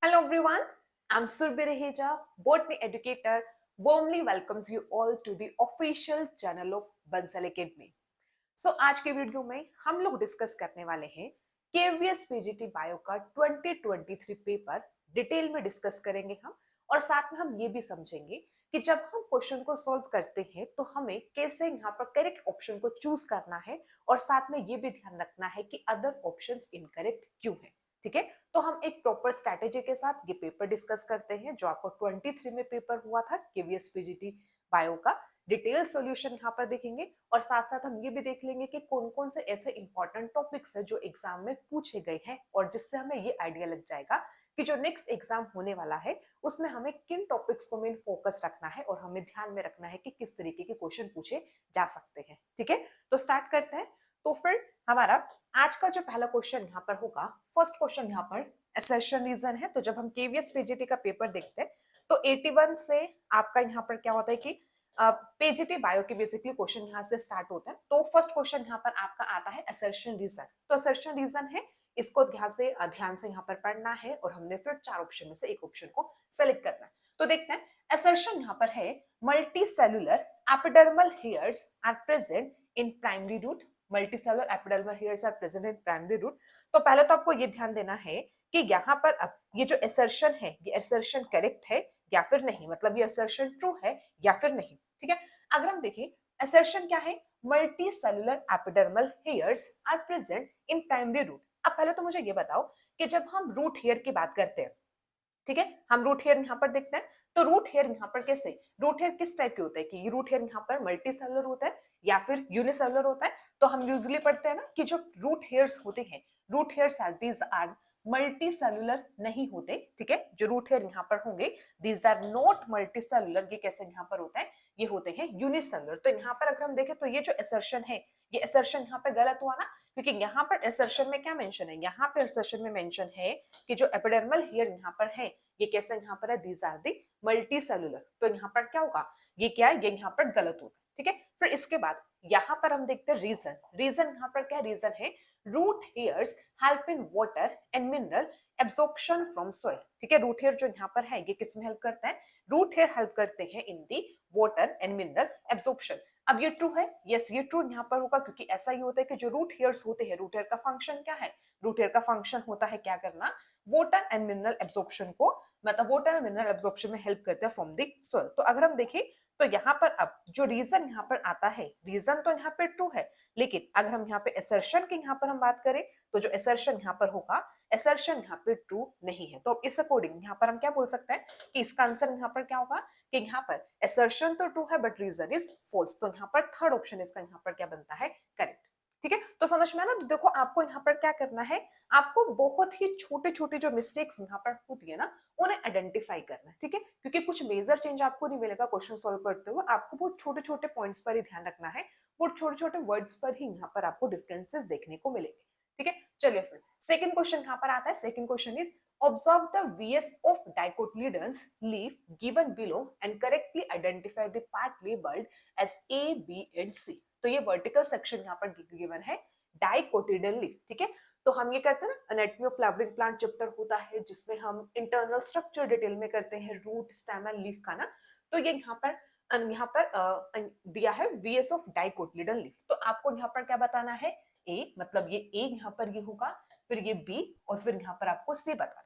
Hello everyone, I'm Surbhi Reheja, botany educator, warmly welcomes you all to the official channel of Bansal Academy. आज के video में हम लोग discuss करने वाले हैं केवीएस पीजीटी बायो का 2023 पेपर डिटेल में डिस्कस करेंगे हम और साथ में हम ये भी समझेंगे कि जब हम क्वेश्चन को सॉल्व करते हैं तो हमें कैसे यहाँ पर करेक्ट ऑप्शन को चूज करना है और साथ में ये भी ध्यान रखना है कि अदर ऑप्शंस इनकरेक्ट क्यों है। ठीक है, तो हम एक प्रॉपर स्ट्रैटेजी के साथ ये पेपर डिस्कस करते हैं जो आपको 23 में पेपर हुआ था केवीएस पीजीटी बायो का। डिटेल सॉल्यूशन यहाँ पर देखेंगे और साथ साथ हम ये भी देख लेंगे कि कौन कौन से ऐसे इंपॉर्टेंट टॉपिक्स है जो एग्जाम में पूछे गए हैं और जिससे हमें ये आइडिया लग जाएगा कि जो नेक्स्ट एग्जाम होने वाला है उसमें हमें किन टॉपिक्स को मेन फोकस रखना है और हमें ध्यान में रखना है कि किस तरीके के क्वेश्चन पूछे जा सकते हैं। ठीक है, तो स्टार्ट करते हैं। तो फिर हमारा आज का जो पहला क्वेश्चन यहाँ पर होगा, फर्स्ट क्वेश्चन यहाँ पर असर्शन रीजन है। तो जब हम केवीएस पीजीटी का पेपर देखते हैं तो 81 से आपका यहाँ पर क्या होता है कि पीजीटी बायो के बेसिकली क्वेश्चन यहाँ से स्टार्ट होता है। तो फर्स्ट क्वेश्चन यहाँ पर आपका आता है असर्शन रीजन। तो असर्शन रीजन है, इसको ध्यान से यहाँ पर पढ़ना है और हमने फिर चार ऑप्शन में से एक ऑप्शन को सेलेक्ट करना है। तो देखते हैं असर्शन यहाँ पर है multi cellular epidermal hairs are present in primary root. Multicellular epidermal hairs are present in primary root. तो पहले तो आपको ये ध्यान देना है कि यहाँ पर अब ये जो असर्शन है ये असर्शन करेक्ट है या फिर नहीं, मतलब ये असर्शन ट्रू है या फिर नहीं। ठीक है, अगर हम देखें असर्शन क्या है, multi cellular epidermal hairs are present in primary root. अब पहले तो मुझे ये बताओ कि जब हम रूट हेयर की बात करते हैं, ठीक है, हम रूट हेयर यहाँ पर देखते हैं तो रूट हेयर यहाँ पर कैसे, रूट हेयर किस टाइप के होता है कि ये रूट हेयर यहाँ पर मल्टी सेलुलर होता है या फिर यूनिसेलुलर होता है। तो हम यूजुअली पढ़ते हैं ना कि जो रूट हेयर्स होते हैं, root hairs are these are multi cellular नहीं होते। ठीक है, जो रूट हेयर यहाँ पर होंगे these are not multi cellular. ये कैसे यहाँ पर होता है, ये होते हैं यूनिसेलुलर। तो यहाँ पर अगर हम देखें तो ये जो असर्शन है ये असर्शन यहाँ पे गलत हुआ ना, क्योंकि यहाँ पर असर्शन में क्या मेंशन है, यहाँ पे असर्शन में मेंशन है कि जो एपिडर्मल हेयर यहाँ पर है ये कैसे यहाँ पर है, these are the multicellular. तो यहाँ पर क्या होगा, ये क्या है, ये यहाँ पर गलत होगा। ठीक है, फिर इसके बाद यहाँ पर हम देखते हैं रीजन। रीजन यहाँ पर क्या रीजन है, root hairs help in water and mineral absorption from soil. ठीक है, रूट हेयर जो यहाँ पर है ये किस में हेल्प करता है, रूट हेयर हेल्प करते हैं in the water and mineral absorption. अब ये ट्रू है, यस ये ट्रू यहाँ पर होगा क्योंकि ऐसा ही होता है कि जो रूट हेयर्स होते हैं, रूट हेयर का फंक्शन क्या है, रूट हेयर का फंक्शन होता है क्या करना, वाटर एंड मिनरल एब्जॉर्प्शन को, मतलब वाटर एंड मिनरल एब्जॉर्प्शन में हेल्प करते हैं फ्रॉम द सॉइल। तो अगर हम देखें तो यहाँ पर अब जो रीजन यहाँ पर आता है, रीजन तो यहाँ पे ट्रू है, लेकिन अगर हम यहाँ पे असर्शन की यहाँ पर हम बात करें तो जो असर्शन यहाँ पर होगा, असर्शन यहाँ पे ट्रू नहीं है। तो अब इस अकॉर्डिंग यहाँ पर हम क्या बोल सकते हैं कि इसका आंसर यहाँ पर क्या होगा कि यहाँ पर असर्शन तो ट्रू है बट रीजन इज फॉल्स। तो यहाँ पर थर्ड ऑप्शन इसका यहाँ पर क्या बनता है, करेक्ट। ठीक है, तो समझ में आना। तो देखो आपको यहाँ पर क्या करना है, आपको बहुत ही छोटे छोटे जो मिस्टेक्स यहाँ पर होती है ना उन्हें आइडेंटिफाई करना है। ठीक है, क्योंकि कुछ मेजर चेंज आपको नहीं मिलेगा क्वेश्चन सॉल्व करते हुए, आपको बहुत छोटे छोटे पॉइंट्स पर ही ध्यान रखना है, बहुत छोटे छोटे वर्ड्स पर ही यहाँ पर आपको डिफरेंसेस देखने को मिलेंगे। ठीक है, चलिए फिर सेकंड क्वेश्चन यहाँ पर आता है। Second question is observe the VS of dicotyledons leaf given below and correctly identify the part labeled as A, B and C। तो ये वर्टिकल सेक्शन यहाँ पर गिवन है डाइकोटिडल लीफ। ठीक है, तो हम ये करते हैं ना anatomy of flowering plant chapter होता है जिसमें हम इंटरनल स्ट्रक्चर डिटेल में करते हैं रूट स्टेम एंड लीफ का ना। तो ये यहाँ पर दिया है VS ऑफ डाइकोटिलेडन लीफ। तो आपको यहाँ पर क्या बताना है, ए, मतलब ये ए यहाँ पर ये होगा, फिर ये बी और फिर यहाँ पर आपको सी बताना।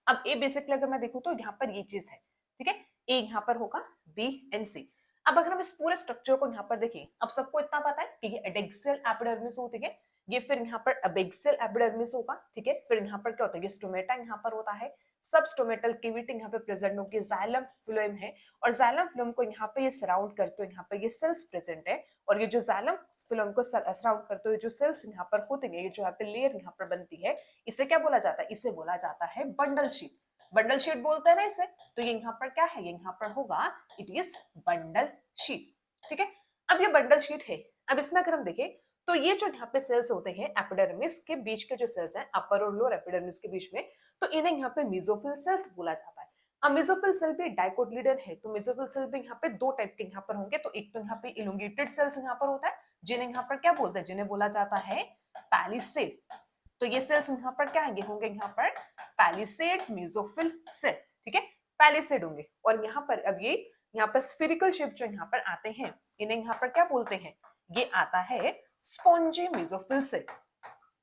अब ए बेसिकली अगर मैं देखूं तो यहाँ पर ये चीज है। ठीक है, ए यहाँ पर होगा, बी एंड सी। अब अगर हम इस पूरे स्ट्रक्चर को यहाँ पर देखें, अब सबको इतना पता है कि ये एडेक्सियल एपिडर्मिस होती है, ये फिर यहाँ पर अबेक्सियल एपिडर्मिस होगा। ठीक है, फिर यहाँ पर क्या होता है, ये स्टोमेटा यहाँ पर होता है, सब स्टोमेटल केविटी यहाँ पे प्रेजेंट होगी, जाइलम फ्लोएम है और जाइलम फ्लोएम को यहाँ पे ये सराउंड करते हुए यहाँ पे ये सेल्स प्रेजेंट है और ये जो जाइलम फ्लोएम को सराउंड करते हुए जो सेल्स यहाँ पर होते हैं, ये जो यहाँ पे लेयर यहाँ पर बनती है, इसे क्या बोला जाता है, इसे बोला जाता है बंडल शीट। बंडल शीट बोलते हैं ना इसे। तो ये यहाँ पर क्या है, ये यहाँ पर होगा इट इज बंडल शीट। ठीक है, अब ये बंडल शीट है। अब इसमें अगर हम देखें तो ये जो यहाँ पे सेल्स होते हैं एपिडर्मिस के बीच के जो सेल्स हैं, अपर और लोअर एपिडर्मिस के बीच में, तो इन्हें यहाँ पे मेसोफिल सेल्स बोला जाता है। अब मेसोफिल सेल भी डाइकोटिलेडन है, तो मेसोफिल सेल भी यहाँ पे दो टाइप के यहाँ पर होंगे। तो एक तो यहाँ पे इलोंगेटेड सेल्स यहाँ पर होता है जिन्हें यहाँ पर क्या बोलते हैं, जिन्हें बोला जाता है पैलिसेड। तो ये सेल्स यहाँ पर क्या होंगे यहाँ पर पैलिसेड मेसोफिल सेल, ठीक है, पैलिसेड होंगे। और यहाँ पर अब ये यहाँ पर स्फेरिकल शेप जो यहाँ पर आते हैं इन्हें यहाँ पर क्या बोलते हैं, ये आता है स्पॉन्जी मेसोफिल सेल,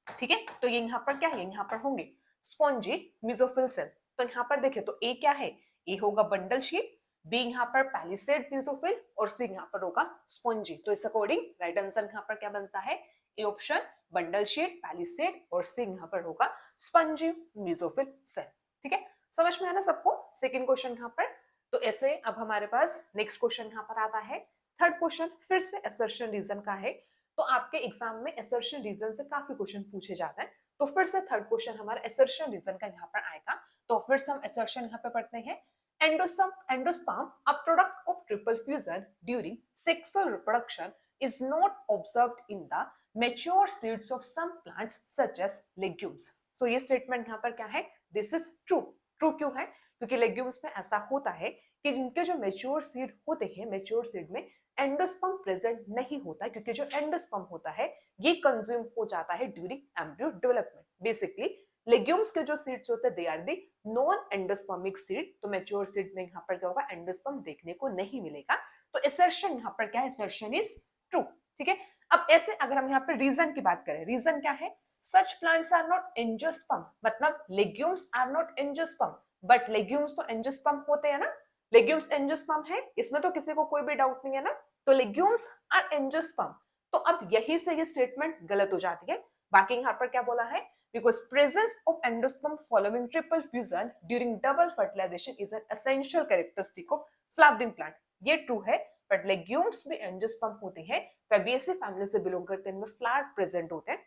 ठीक है। तो ये यहाँ पर क्या है, यहाँ पर होंगे स्पॉन्जी मेसोफिल सेल। तो यहाँ पर देखें तो ए क्या है, ए होगा बंडल शेप, बी यहाँ पर पैलिसेड मेसोफिल और सी यहाँ पर होगा स्पॉन्जी। तो इस अकॉर्डिंग राइट आंसर यहाँ पर क्या बनता है, A option bundle shape, palisade और सी यहाँ पर होगा स्पंजी मेसोफिल सेल, ठीक है। समझ में आना सबको। सेकंड क्वेश्चन यहाँ पर, तो ऐसे अब हमारे पास नेक्स्ट क्वेश्चन यहाँ पर आता है। थर्ड क्वेश्चन फिर से असर्शन रीजन का है। तो आपके एग्जाम में असर्शन रीजन से काफी क्वेश्चन पूछे जाते हैं, तो फिर से थर्ड क्वेश्चन हमारा असर्शन रीजन का यहाँ पर आएगा। तो फिर से हम असर्शन यहाँ पे पढ़ते हैं। Endosperm, a product of triple fusion during sexual reproduction, is not observed in the mature seeds of some plants such as legumes. So ये statement यहाँ पर क्या है, this is true. True क्यों है, क्योंकि legumes में ऐसा होता है कि जिनके जो mature seed होते हैं, mature seed में एंडोस्पर्म प्रेजेंट नहीं होता है, क्योंकि जो एंडोस्पर्म होता है ये कंज्यूम हो जाता है during embryo development. Basically legumes के जो सीड्स होते हैं they are the non endospermic seed. तो मैच्योर सीड में यहाँ पर क्या होगा, एंडोस्पर्म देखने को नहीं मिलेगा। तो असर्शन यहाँ पर क्या है, असर्शन इज ट्रू, ठीक है। अब ऐसे अगर हम यहाँ पर रीजन की बात करें, रीजन क्या है, such plants are not angiosperm, मतलब legumes are not angiosperm, but legumes तो एंजियोस्पर्म होते हैं ना, लेग्यूम्स एंजियोस्पर्म है, इसमें तो किसी को कोई भी डाउट नहीं है ना। तो लेग्यूम्स आर एंजियोस्पर्म, तो अब यही से ये स्टेटमेंट गलत हो जाती है। बाकी यहाँ पर क्या बोला है, because presence of endosperm following triple fusion during double fertilization is an essential characteristic of flowering plant। ये ट्रू है, बट लेग्यूम्स भी एंजियोस्पर्म होते हैं, फैबेसी फैमिली से बिलोंग करते हैं, इनमें फ्लावर प्रेजेंट होते हैं,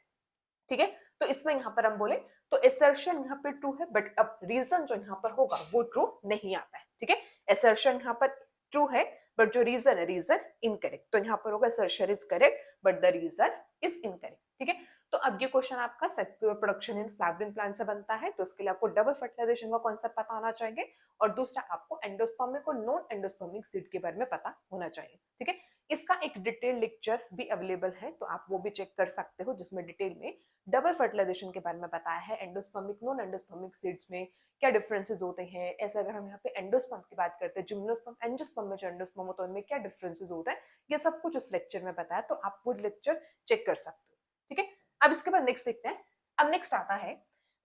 ठीक है। तो इसमें यहाँ पर हम बोले तो असर्शन यहाँ पे ट्रू है, बट अब रीजन जो यहाँ पर होगा वो ट्रू नहीं आता है, ठीक है। असर्शन यहाँ पर ट्रू है, बट जो रीजन है, रीजन इनकरेक्ट। तो यहाँ पर होगा assertion is correct but the reason is incorrect, ठीक है। तो अब ये क्वेश्चन आपका sexual production in flowering plant से बनता है, तो इसके लिए आपको डबल फर्टिलाइजेशन का कॉन्सेप्ट पता होना चाहिए, और दूसरा आपको एंडोस्पर्मिक और नॉन एंडोस्पर्मिक सीड के बारे में पता होना चाहिए, ठीक है। इसका एक डिटेल लेक्चर भी अवेलेबल है, तो आप वो भी चेक कर सकते हो, जिसमें डिटेल में डबल फर्टिलाइजेशन के बारे में बताया है, एंडोस्पर्मिक नॉन एंडोस्पर्मिक सीड्स में क्या डिफरेंसेस होते हैं। ऐसे अगर हम यहाँ पे एंडोस्पर्म की बात करते हैं, जिम्नोस्पर्म एंजियोस्पर्म में जो एंडोस्पर्म होता है उनमें क्या डिफरेंसेस होते हैं, ये सब कुछ उस लेक्चर में बताया, तो आप वो लेक्चर चेक कर सकते हो, ठीक है। अब इसके बाद नेक्स्ट देखते हैं। अब नेक्स्ट आता है,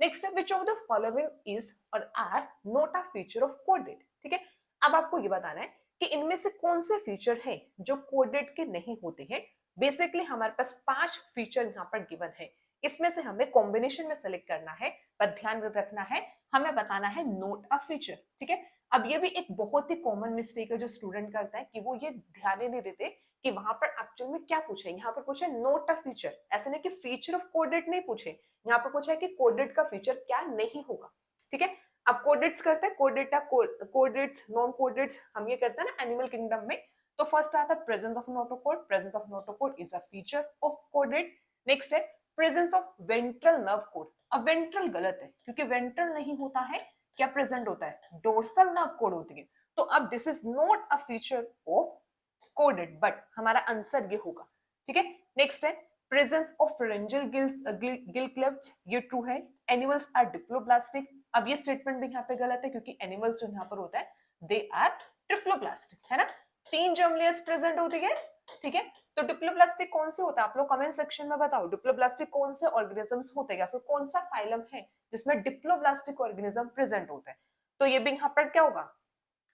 नेक्स्ट है which of the following is or are not a feature of coded, ठीक है। अब आपको ये बताना है कि इनमें से कौन से फीचर हैं जो कोडेड के नहीं होते हैं। बेसिकली हमारे पास 5 फीचर यहाँ पर गिवन है, इसमें से हमें कॉम्बिनेशन में सेलेक्ट करना है, पर ध्यान रखना है हमें बताना है नोट अ फीचर, ठीक है। अब ये भी एक बहुत ही कॉमन मिस्टेक है जो स्टूडेंट करता है कि वो ये ध्यान ही नहीं देते कि वहां पर एक्चुअल में क्या पूछे। यहाँ पर पूछे नोट अ फीचर, ऐसे नहीं कि फीचर ऑफ कोडेड नहीं पूछे, यहाँ पर पूछा है कि कोडेड का फीचर क्या नहीं होगा, ठीक है। अब कोडेड्स करते हैं, कोडेटा कोडेड्स नॉन कोडेड्स हम ये करते हैं ना एनिमल किंगडम में। तो फर्स्ट आता है presence of notochord, presence of notochord is a feature of कोडेड। नेक्स्ट है presence of ventral nerve cord. अब वेंट्रल गलत है, क्योंकि वेंट्रल नहीं होता है, क्या प्रेजेंट होता है, डोर्सल नर्व कोड होती है। तो अब this is not a feature of coded, but हमारा आंसर ये होगा, ठीक है। नेक्स्ट है presence of pharyngeal Gill cleft, ये ट्रू है। एनिमल्स आर डिप्लोब्लास्टिक, अब ये स्टेटमेंट भी यहाँ पे गलत है, क्योंकि एनिमल्स जो यहाँ पर होता है दे आर ट्रिप्लोब्लास्टिक, है ना, 3 जर्म लेयर्स प्रेजेंट होती है, ठीक है। तो डिप्लोब्लास्टिक कौन से होता है, आप लोग कमेंट सेक्शन में बताओ, डिप्लोब्लास्टिक कौन से ऑर्गेनिजम्स होते हैं, या फिर कौन सा फाइलम है जिसमें डिप्लोब्लास्टिक ऑर्गेनिज्म प्रेजेंट होते हैं। तो ये भी यहाँ पर क्या होगा,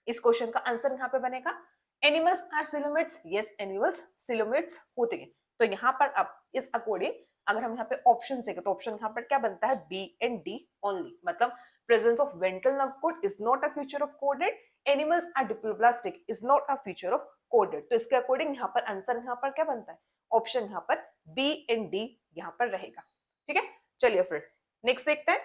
इस क्वेश्चन का आंसर यहाँ पे बनेगा animals are coelomates, yes animals coelomates होते हैं। तो यहाँ पर अब इस अकॉर्डिंग अगर हम यहाँ पे ऑप्शन से तो ऑप्शन यहाँ पर क्या बनता है, बी एंड डी ओनली, मतलब presence of ventral nerve cord is not a feature of coded, animals are diploblastic is not a feature of coded। तो इसके अकॉर्डिंग यहाँ पर आंसर यहाँ पर क्या बनता है, ऑप्शन यहाँ पर बी एंड डी यहाँ पर रहेगा, ठीक है। चलिए फिर नेक्स्ट देखते हैं।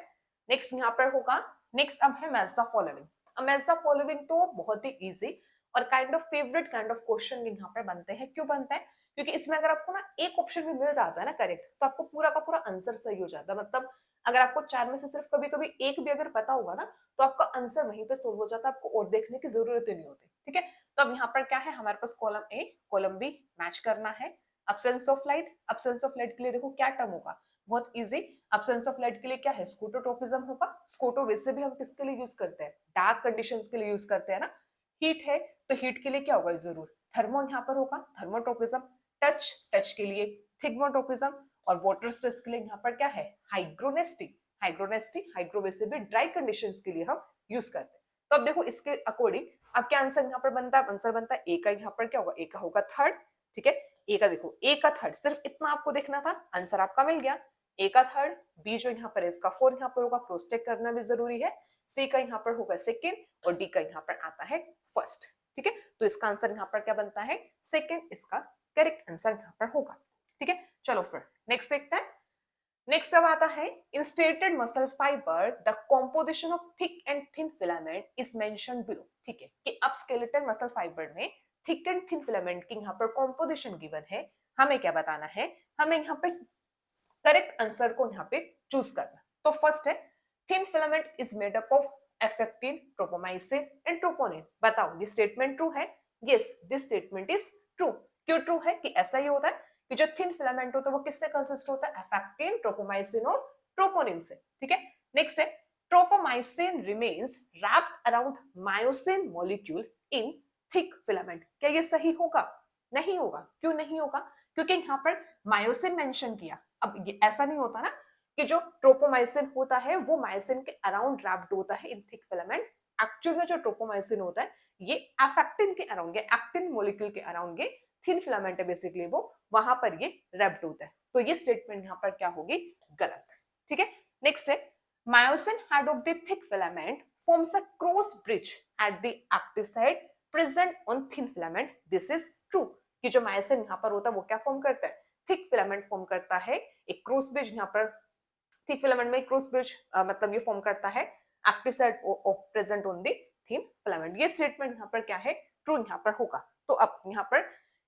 नेक्स्ट यहाँ पर होगा, नेक्स्ट अब है मैच द फॉलोइंग। अब मैच द फॉलोइंग तो बहुत ही इजी और kind of favourite kind of question यहाँ पर बनते हैं। क्यों बनता है, क्योंकि इसमें अगर आपको ना एक ऑप्शन भी मिल जाता है ना करेक्ट, तो आपको पूरा का पूरा आंसर सही हो जाता है। मतलब अगर आपको 4 में से सिर्फ कभी कभी एक भी अगर पता होगा ना, तो आपका आंसर वहीं पे सोल्व हो जाता है, आपको और देखने की जरूरत ही नहीं होती, ठीक है। तो अब यहाँ पर क्या है, हमारे पास column A column B match करना है। Absence of light, absence of light के लिए देखो क्या टर्म होगा, बहुत इजी। एब्सेंस ऑफ लाइट के लिए क्या है, स्कोटोट्रोपिज्म होगा। स्कोटो वैसे भी हम किसके लिए यूज करते हैं, डार्क कंडीशंस के लिए यूज करते हैं ना। हीट है तो हीट के लिए क्या होगा जरूर, थर्मो यहाँ पर होगा, थर्मोट्रोपिज्म। टच, टच के लिए थिग्मोट्रोपिज्म। और वाटर स्ट्रेस के लिए यहाँ पर क्या है, हाइग्रोनेस्टी। हाइग्रोनेस्टी, हाइग्रो वैसे भी ड्राई कंडीशंस के लिए हम यूज करते हैं। तो अब देखो इसके अकॉर्डिंग अब क्या आंसर यहाँ पर बनता है, आंसर बनता है ए का, यहाँ पर क्या होगा, ए का होगा थर्ड। ठीक है, ए का देखो, ए का थर्ड, सिर्फ इतना आपको देखना था, आंसर आपका मिल गया। ए का थर्ड, बी जो यहाँ पर इसका फोर यहाँ पर होगा, क्रॉस चेक करना भी जरूरी है। सी का यहाँ पर होगा सेकेंड और डी का यहाँ पर आता है फर्स्ट। ठीक है, तो इसका आंसर यहाँ पर क्या बनता है, सेकेंड इसका करेक्ट आंसर यहाँ पर होगा। ठीक है, चलो फिर नेक्स्ट देखते हैं। नेक्स्ट अब आता है, in striated muscle fibre the composition of thick and thin filament is mentioned below. ठीक है, कि अब स्केलेटल मसल फाइबर में थिक एंड थिन फिलामेंट की यहाँ पर कॉम्पोजिशन गिवन है, हमें क्या बताना है, हमें यहाँ पे करेक्ट आंसर को यहाँ पे चूज करना। तो फर्स्ट है, thin filament is made up of F actin, tropomyosin and troponin. बताओ ये स्टेटमेंट ट्रू है, yes this statement is true. क्यों ट्रू है, कि ऐसा ही होता है कि जो थिन फिलामेंट होता है वो किससे कंसिस्ट होता है, एफेक्टिन, ट्रोपोमाइसिन और ट्रोपोनिन से। ठीक है, नेक्स्ट है, ट्रोपोमाइसिन remains wrapped around myosin molecule इन थिक फिलामेंट। क्या ये सही होगा, नहीं होगा। क्यों नहीं होगा, क्योंकि यहाँ पर मायोसिन मेंशन किया। अब ये ऐसा नहीं होता ना कि जो ट्रोपोमाइसिन होता है वो मायोसिन के अराउंड रैप्ड होता है इन थिक फिलामेंट। एक्चुअल में जो ट्रोपोमाइसिन होता है ये एफेक्टिन के अराउंड, ये एक्टिन मॉलिक्यूल के अराउंड, ये थिन फिलामेंट है बेसिकली, वो वहां पर ये रैप्ड होता है। तो ये स्टेटमेंट यहाँ पर क्या होगी, गलत। ठीक है, नेक्स्ट है, myosin head of the thick filament forms a cross bridge at the active site present on thin filament. This is true। कि जो मायोसिन यहाँ पर होता है वो क्या फॉर्म करता है, थिक फिलामेंट फॉर्म करता है। एक क्रॉस ब्रिज यहाँ पर थिक फिलामेंट में क्रॉस ब्रिज मतलब ये फॉर्म करता है active site of present on the thin filament. ये स्टेटमेंट यहाँ पर क्या है, ट्रू यहाँ पर होगा। तो अब यहाँ पर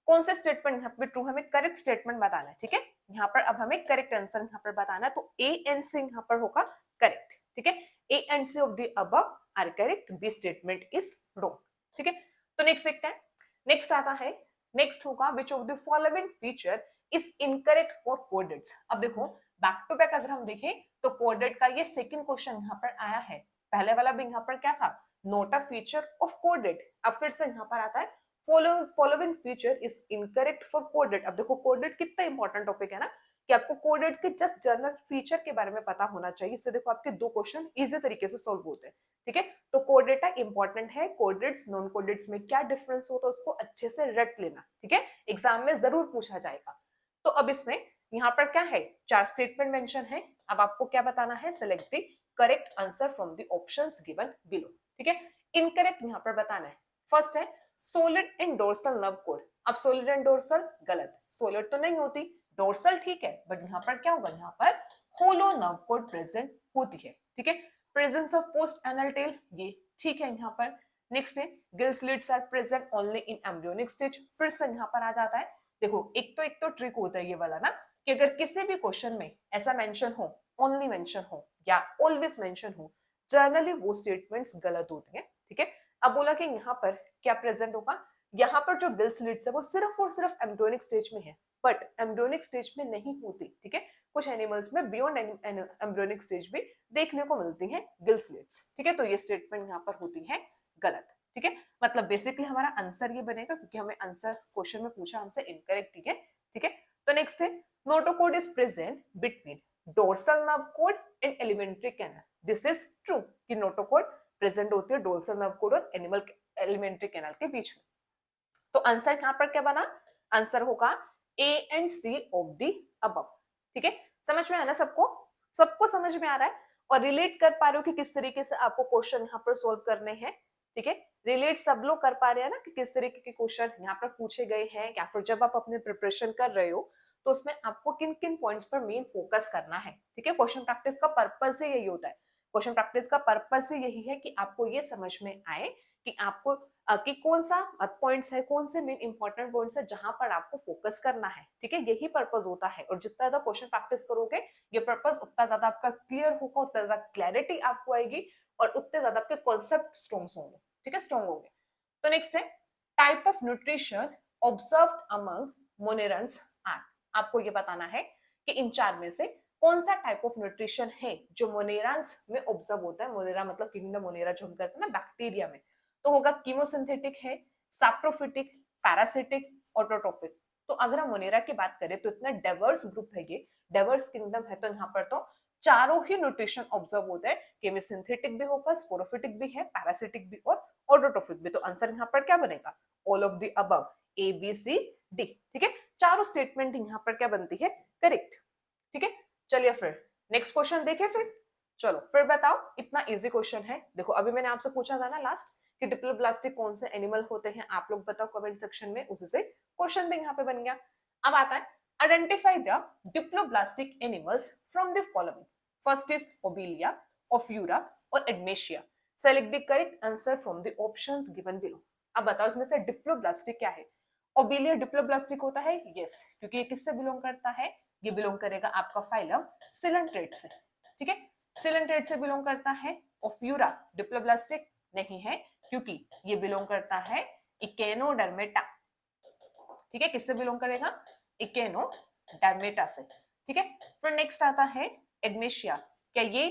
कौन से स्टेटमेंट यहाँ पे ट्रू, हमें करेक्ट स्टेटमेंट बताना है। ठीक है, यहाँ पर अब हमें करेक्ट आंसर यहाँ पर बताना है, तो ए एंड सी यहाँ पर होगा करेक्ट। ठीक है, A and C of the above are correct, B statement is wrong. ठीक है, तो नेक्स्ट देखते हैं। नेक्स्ट आता है, नेक्स्ट होगा विच of the following feature is incorrect for कोडेट्स। अब देखो बैक टू बैक अगर हम देखें तो कोडेट का ये सेकंड क्वेश्चन यहाँ पर आया है। पहले वाला भी यहाँ पर क्या था, note a feature of caudate. अब फिर से यहाँ पर आता है following feature is incorrect for caudate. अब देखो कोडेट कितना इंपॉर्टेंट टॉपिक है ना, कि आपको कोडेट के जस्ट जनरल फीचर के बारे में पता होना चाहिए। इससे देखो आपके दो क्वेश्चन इजी तरीके से सॉल्व होते हैं। ठीक है, तो कोडेटा इंपॉर्टेंट है, कोडेट्स नॉन कोडेट्स में क्या डिफरेंस होता है उसको अच्छे से रट लेना। ठीक है, एग्जाम में जरूर पूछा जाएगा। तो अब इसमें यहाँ पर क्या है, चार स्टेटमेंट मेंशन है। अब आपको क्या बताना है, select the correct answer from the options given below. ठीक है, इनकरेक्ट यहाँ पर बताना है। फर्स्ट है solid and dorsal nerve cord. अब सोलिड एंड डोर्सल गलत, सोलिड तो नहीं होती, डोर्सल ठीक है, बट यहाँ पर क्या होगा, यहाँ पर होलो नर्व कोड प्रेजेंट होती है। ठीक है, presence of post anal tail ये ठीक है यहाँ पर। नेक्स्ट है gill slits are present only in embryonic stage. फिर से यहाँ पर आ जाता है, देखो एक तो ट्रिक होता है ये वाला ना, कि अगर किसी भी क्वेश्चन में ऐसा मेंशन हो, ओनली मेंशन हो या ऑलवेज मेंशन हो, जनरली वो स्टेटमेंट्स गलत होती हैं। ठीक है, अब बोला कि यहाँ पर क्या प्रेजेंट होगा, यहाँ पर जो गिल स्लिट्स है वो सिर्फ और सिर्फ एम्ब्रियोनिक स्टेज में है, बट एम्ब्रियोनिक स्टेज में नहीं होती। ठीक है, कुछ एनिमल्स में बियॉन्ड एम्ब्रियोनिक स्टेज भी देखने को मिलती हैं गिल स्लिट्स। ठीक है, तो ये स्टेटमेंट यहाँ पर होती है गलत। ठीक है, मतलब बेसिकली हमारा आंसर ये बनेगा, क्योंकि हमें आंसर क्वेश्चन में पूछा हमसे इनकरेक्ट। ठीक है, ठीक है, तो नेक्स्ट है notochord is present between dorsal nerve cord and alimentary canal. This is true कि नोटोकोड प्रेजेंट होती है डोर्सल नर्व कोड और एनिमल एलिमेंट्री कैनल के बीच में। तो आंसर यहाँ पर क्या बना, आंसर होगा A and C of the above. ठीक है, समझ में आया ना सबको, सबको समझ में आ रहा है और रिलेट कर पा रहे हो कि किस तरीके से आपको क्वेश्चन यहाँ पर सोल्व करने हैं। ठीक है, रिलेट सब लोग कर पा रहे हैं ना कि किस तरीके के क्वेश्चन यहाँ पर पूछे गए हैं, या फिर जब आप अपने प्रिपरेशन कर रहे हो तो उसमें आपको किन किन पॉइंट्स पर मेन फोकस करना है। ठीक है, क्वेश्चन प्रैक्टिस का पर्पस ही यही होता है। क्वेश्चन प्रैक्टिस का पर्पस ही यही है कि आपको ये समझ में आए कि आपको कि कौन सा पॉइंट्स है, कौन से मेन इंपॉर्टेंट पॉइंट्स है जहां पर आपको फोकस करना है। ठीक है, यही पर्पस होता है। और जितना ज्यादा क्वेश्चन प्रैक्टिस करोगे ये पर्पस उतना ज्यादा आपका क्लियर होगा, उतना ज्यादा क्लैरिटी आपको आएगी और उतने ज्यादा आपके कॉन्सेप्ट स्ट्रॉन्ग होंगे। ठीक है, स्ट्रॉन्ग होंगे। तो नेक्स्ट है type of nutrition observed among monerans are. आपको ये बताना है कि इन चार में से कौन सा टाइप ऑफ न्यूट्रिशन है जो मोनेरांस में ऑब्जर्व होता है। मोनेरा मतलब किंगडम मोनेरा जो हम करते हैं ना बैक्टीरिया में, तो होगा कीमोसिंथेटिक है, सैप्रोफिटिक, पैरासिटिक, ऑटोट्रोफिक। तो अगर हम मोनेरा की बात करें तो इतना डाइवर्स ग्रुप है, ये डाइवर्स किंगडम है, तो यहाँ पर तो चारों ही न्यूट्रिशन ऑब्जर्व होते हैं। केमिसिंथेटिक भी होगा, स्पोरोफिटिक भी है, पैरासिटिक भी और ऑटोट्रोफिक भी। तो आंसर यहाँ पर क्या बनेगा, all of the above, A B C D. ठीक है, चारों स्टेटमेंट यहाँ पर क्या बनती है, करेक्ट। ठीक है, चलिए फिर नेक्स्ट क्वेश्चन देखें फिर। चलो फिर बताओ, इतना इजी क्वेश्चन है। देखो अभी मैंने आपसे पूछा था ना लास्ट कि डिप्लोब्लास्टिक कौन से एनिमल होते हैं, आप लोग बताओ कमेंट सेक्शन में, उसी से क्वेश्चन भी यहाँ पे बन गया। अब आता है identify the diploblastic animals from the following. First is Obelia, Ophiura और Adamsia. Select the correct answer from the options given below. अब बताओ इसमें से डिप्लोब्लास्टिक क्या है। ओबिलिया डिप्लोब्लास्टिक होता है, यस, क्योंकि ये किससे बिलोंग करता है, ये बिलोंग करेगा आपका फाइलम सिलेंट्रेट से। ठीक है, सिलेंट्रेट से बिलोंग करता है। ओफ्यूरा डिप्लोब्लास्टिक नहीं है, क्योंकि ये बिलोंग करता है इकेनोडर्मेटा। ठीक है, किससे बिलोंग करेगा, इकेनोडर्मेटा से। ठीक है, फिर नेक्स्ट आता है एडमेशिया। क्या ये